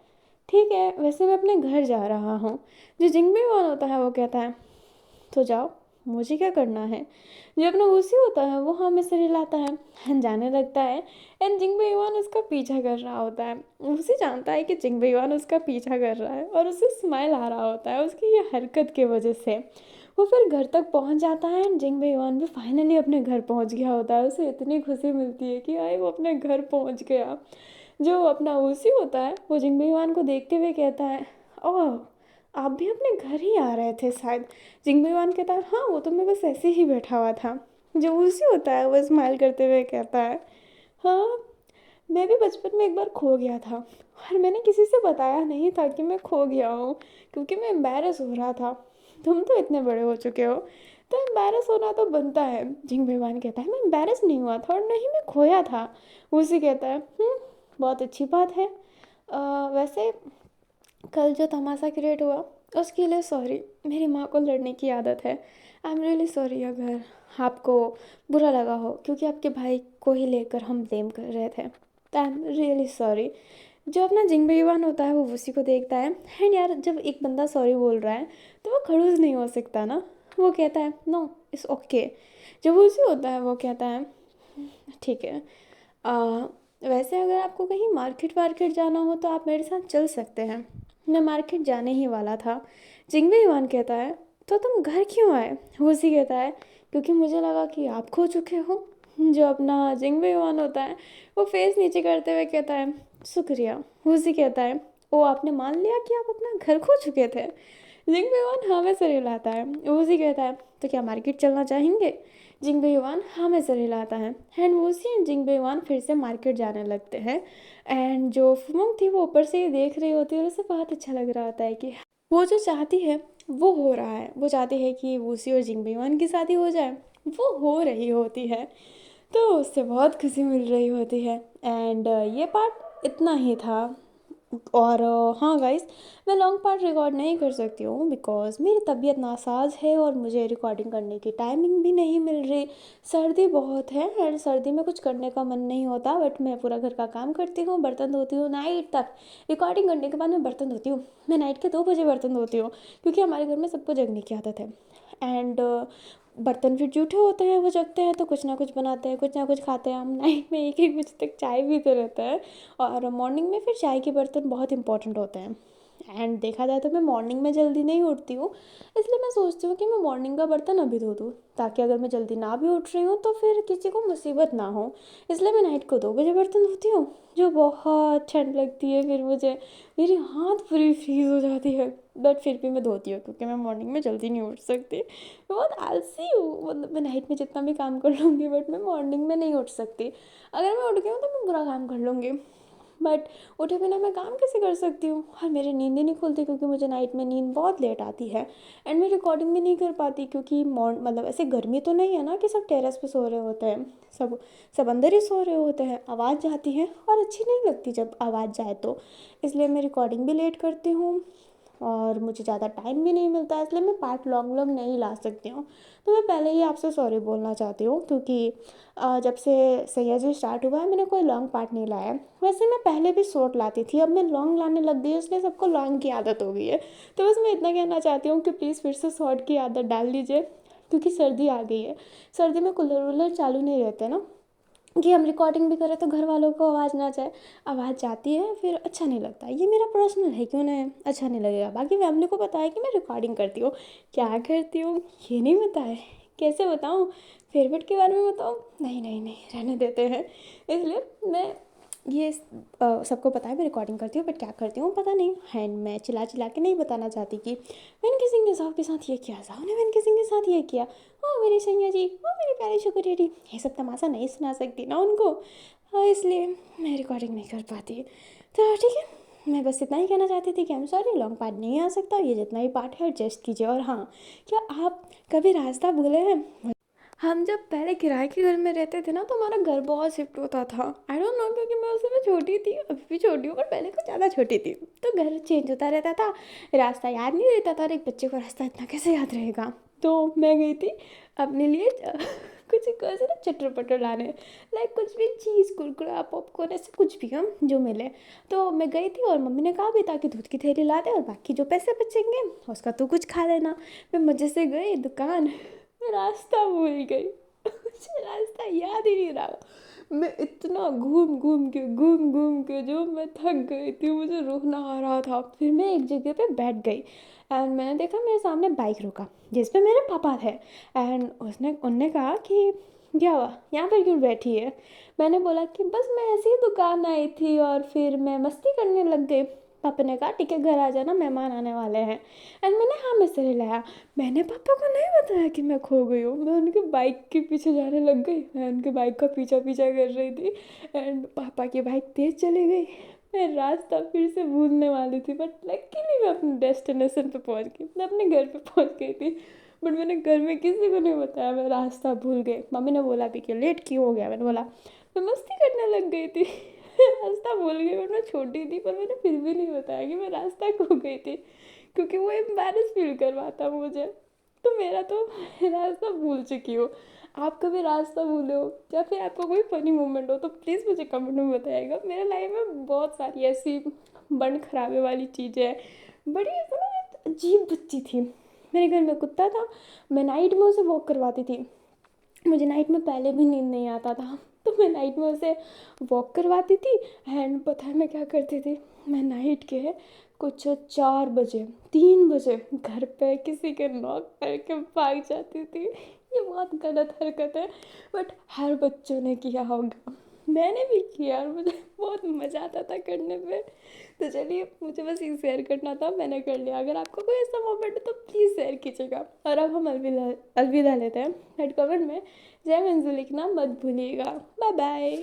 ठीक है, वैसे मैं अपने घर जा रहा हूँ। जो जिंग बेईमान होता है वो कहता है तो जाओ, मुझे क्या करना है। जो अपना उसी होता है वो हमें से हिलाता है, जाने लगता है। एंड जिंग बेईमान उसका पीछा कर रहा होता है। उसे जानता है कि जिंग बेईमान उसका पीछा कर रहा है, और उसे स्माइल आ रहा होता है उसकी ये हरकत की वजह से। वो फिर घर तक पहुंच जाता है, एंड जिंग बेईमान भी फाइनली अपने घर पहुंच गया होता है। उसे इतनी खुशी मिलती है कि आए वो अपने घर पहुंच गया। जो अपना उसी होता है वो जिंग बेईमान को देखते हुए कहता है ओह, आप भी अपने घर ही आ रहे थे शायद। जिंगमीवान कहता है हाँ, वो तो मैं बस ऐसे ही बैठा हुआ था। जो उसी होता है वो स्माइल करते हुए कहता है हाँ, मैं भी बचपन में एक बार खो गया था, और मैंने किसी से बताया नहीं था कि मैं खो गया हूँ, क्योंकि मैं एम्बैरस हो रहा था। तुम तो इतने बड़े हो चुके हो, तो एम्बैरस होना तो बनता है। जिंग बेईमान कहता है मैं एम्बैरस नहीं हुआ था और नहीं मैं खोया था। उसी कहता है बहुत अच्छी बात है। वैसे कल जो तमाशा क्रिएट हुआ उसके लिए सॉरी। मेरी माँ को लड़ने की आदत है। आई एम रियली सॉरी अगर आपको बुरा लगा हो, क्योंकि आपके भाई को ही लेकर हम ब्लेम कर रहे थे। I am really sorry. जो अपना जिंगबेईमान होता है वो उसी को देखता है। एंड यार जब एक बंदा सॉरी बोल रहा है तो वो खड़ूस नहीं हो सकता ना। वो कहता है नो इट्स ओके। जब उसी होता है वो कहता है ठीक है। आ, वैसे अगर आपको कहीं मार्केट वार्केट जाना हो तो आप मेरे साथ चल सकते हैं। मैं मार्केट जाने ही वाला था। जिंगबे ईवान कहता है तो तुम घर क्यों आए। उसी कहता है क्योंकि मुझे लगा कि आप खो चुके हो। जो अपना जिंगबे ईवान होता है वो फेस नीचे करते हुए कहता है शुक्रिया। उसी कहता है ओ आपने मान लिया कि आप अपना घर खो चुके थे। जिंगबे ईवान हाँ में सर हिलाता है। उसी कहता है तो क्या मार्केट चलना चाहेंगे। जिंगबे ईवान हाँ में सर हिलाता है। एंड वूसी एंड जिंगबे ईवान फिर से मार्केट जाने लगते हैं। एंड जो फुमंग थी वो ऊपर से ही देख रही होती है और उसे बहुत अच्छा लग रहा होता है कि वो जो चाहती है वो हो रहा है। वो चाहती है कि वूसी और जिंगबे ईवान की शादी हो जाए, वो हो रही होती है। तो उससे बहुत खुशी मिल रही होती है। एंड ये पार्ट इतना ही था। और हाँ गाइस, मैं लॉन्ग पार्ट रिकॉर्ड नहीं कर सकती हूँ बिकॉज़ मेरी तबीयत नासाज है और मुझे रिकॉर्डिंग करने की टाइमिंग भी नहीं मिल रही। सर्दी बहुत है एंड सर्दी में कुछ करने का मन नहीं होता, बट मैं पूरा घर का काम करती हूँ, बर्तन धोती हूँ नाइट तक। रिकॉर्डिंग करने के बाद मैं बर्तन धोती हूँ। मैं नाइट के 2 बजे बर्तन धोती हूँ, क्योंकि हमारे घर में सबको जगने की आदत है। एंड बर्तन फिर जूठे होते हैं, वो जगते हैं तो कुछ ना कुछ बनाते हैं, कुछ ना कुछ खाते हैं। हम नाइट में 1-1 बजे तक चाय पीते रहते हैं और मॉर्निंग में फिर चाय के बर्तन बहुत इंपॉर्टेंट होते हैं। एंड देखा जाए तो मैं मॉर्निंग में जल्दी नहीं उठती हूँ, इसलिए मैं सोचती हूँ कि मैं मॉर्निंग का बर्तन अभी धो दूँ, ताकि अगर मैं जल्दी ना भी उठ रही हूँ तो फिर किसी को मुसीबत ना हो। इसलिए मैं नाइट को 2 बजे बर्तन धोती हूँ, जो बहुत ठंड लगती है फिर मुझे। मेरी हाथ पूरी फ्रीज हो जाती है, बट फिर भी मैं धोती हूँ क्योंकि मैं मॉर्निंग में जल्दी नहीं उठ सकती। मैं बहुत आलसी हूँ, मतलब मैं नाइट में जितना भी काम कर लूँगी बट मैं मॉर्निंग में नहीं उठ सकती। अगर मैं उठ गई हूँ तो मैं बुरा काम कर लूँगी, बट उठे बिना मैं काम कैसे कर सकती हूँ। और मेरी नींद ही नहीं खुलती क्योंकि मुझे नाइट में नींद बहुत लेट आती है। एंड मैं रिकॉर्डिंग भी नहीं कर पाती क्योंकि मतलब ऐसे गर्मी तो नहीं है ना कि सब टेरेस पे सो रहे होते हैं। सब सब अंदर ही सो रहे होते हैं, आवाज़ जाती है और अच्छी नहीं लगती जब आवाज़ जाए तो। इसलिए मैं रिकॉर्डिंग भी लेट करती हूँ और मुझे ज़्यादा टाइम भी नहीं मिलता है, इसलिए मैं पार्ट लॉन्ग लॉन्ग नहीं ला सकती हूँ। तो मैं पहले ही आपसे सॉरी बोलना चाहती हूँ क्योंकि जब से सैयाजी स्टार्ट हुआ है मैंने कोई लॉन्ग पार्ट नहीं लाया है। वैसे मैं पहले भी शॉर्ट लाती थी, अब मैं लॉन्ग लाने लग गई, इसलिए सबको लॉन्ग की आदत हो गई है। तो बस मैं इतना कहना चाहती हूँ कि प्लीज़ फिर से शॉर्ट की आदत डाल लीजिए, क्योंकि सर्दी आ गई है। सर्दी में कूलर वूलर चालू नहीं रहते ना, कि हम रिकॉर्डिंग भी करें तो घर वालों को आवाज़ ना जाए। आवाज़ जाती है फिर अच्छा नहीं लगता। ये मेरा पर्सनल है कि उन्हें अच्छा नहीं लगेगा। बाकी फैमिली को पता है कि मैं रिकॉर्डिंग करती हूँ। क्या करती हूँ ये नहीं पता है। कैसे बताऊँ, फेवरेट के बारे में बताऊँ, नहीं नहीं नहीं रहने देते हैं। इसलिए मैं ये सबको पता है मैं रिकॉर्डिंग करती हूँ, बट क्या करती हूँ पता नहीं। एंड मैं चिल्ला चिल्ला के नहीं बताना चाहती कि मैंने किसी ने साहब के साथ ये किया, साहब ने मैंने किसी के साथ ये किया, ओ मेरी सैया जी, ओ मेरी प्यारी शुगर डैडी, ये सब तमाशा नहीं सुना सकती ना उनको। इसलिए मैं रिकॉर्डिंग नहीं कर पाती। तो ठीक है, मैं बस इतना ही कहना चाहती थी कि I am sorry long part नहीं आ सकता, ये जितना ही पार्ट है एडजस्ट कीजिए। और हाँ, क्या आप कभी रास्ता भूले हैं। हम जब पहले किराए के घर में रहते थे ना तो हमारा घर बहुत शिफ्ट होता था। आई डोंट नो, क्योंकि मैं उस समय छोटी थी, अभी भी छोटी हूँ पर पहले कुछ ज़्यादा छोटी थी। तो घर चेंज होता रहता था, रास्ता याद नहीं रहता था, और एक बच्चे को रास्ता इतना कैसे याद रहेगा। तो मैं गई थी अपने लिए कुछ कैसे ना चटर पटर लाने, लाइक कुछ भी चीज़, कुरकुरा पॉपकॉर्न, ऐसे कुछ भी हम जो मिले। तो मैं गई थी और मम्मी ने कहा भी था कि दूध की थैली ला दे और बाकी जो पैसे बचेंगे उसका तू कुछ खा लेना। मैं मज़े से गई दुकान, मैं रास्ता भूल गई। मुझे रास्ता याद ही नहीं रहा। मैं इतना घूम घूम के जो मैं थक गई थी, मुझे रोना आ रहा था। फिर मैं एक जगह पे बैठ गई एंड मैंने देखा मेरे सामने बाइक रुका जिस पे मेरे पापा थे। एंड उसने उनने कहा कि क्या हुआ, यहाँ पर क्यों बैठी है। मैंने बोला कि बस मैं ऐसे ही दुकान आई थी और फिर मैं मस्ती करने लग गई। पापा ने कहा ठीक है घर आ जाना, मेहमान आने वाले हैं। एंड मैंने हाँ में सिर हिलाया। मैंने पापा को नहीं बताया कि मैं खो गई हूँ। मैं उनके बाइक के पीछे जाने लग गई, मैं उनके बाइक का पीछा पीछा कर रही थी। एंड पापा की बाइक तेज़ चली गई, मैं रास्ता फिर से भूलने वाली थी, बट लकीली मैं अपने डेस्टिनेशन पे पहुंच गई, मैं अपने घर पे पहुंच गई थी। बट मैंने घर में किसी को नहीं बताया मैं रास्ता भूल गई। मम्मी ने बोला भी कि लेट क्यों हो गया, मैंने बोला मैं मस्ती करने लग गई थी। रास्ता भूल गई, बट मैं छोटी थी, पर मैंने फिर भी नहीं बताया कि मैं रास्ता खो गई थी, क्योंकि वो एम्बैरस फील करवाता मुझे। तो मेरा तो रास्ता भूल चुकी हो। आप कभी रास्ता भूले हो या फिर आपका कोई फनी मोमेंट हो तो प्लीज़ मुझे कमेंट में बताइएगा। मेरे लाइफ में बहुत सारी ऐसी बन खराबे वाली चीज़ें हैं। बड़ी ऐसा ना, मैं अजीब बच्ची थी। मेरे घर में कुत्ता था, मैं नाइट में उसे वॉक करवाती थी। मुझे नाइट में पहले भी नींद नहीं आता था, तो मैं नाइट में उसे वॉक करवाती थी। एंड पता है मैं क्या करती थी, मैं नाइट के कुछ 4 बजे 3 बजे घर पे किसी के नॉक करके भाग जाती थी। ये बहुत गलत हरकत है, बट हर बच्चों ने किया होगा, मैंने भी किया और मुझे बहुत मज़ा आता था करने पे। तो चलिए, मुझे बस ये शेयर करना था, मैंने कर लिया। अगर आपको कोई ऐसा मोमेंट है तो प्लीज़ शेयर कीजिएगा। और अब हम अलविदा अलविदा लेते हैं। हेड कमेंट में जय मंजू लिखना मत भूलिएगा। Bye bye.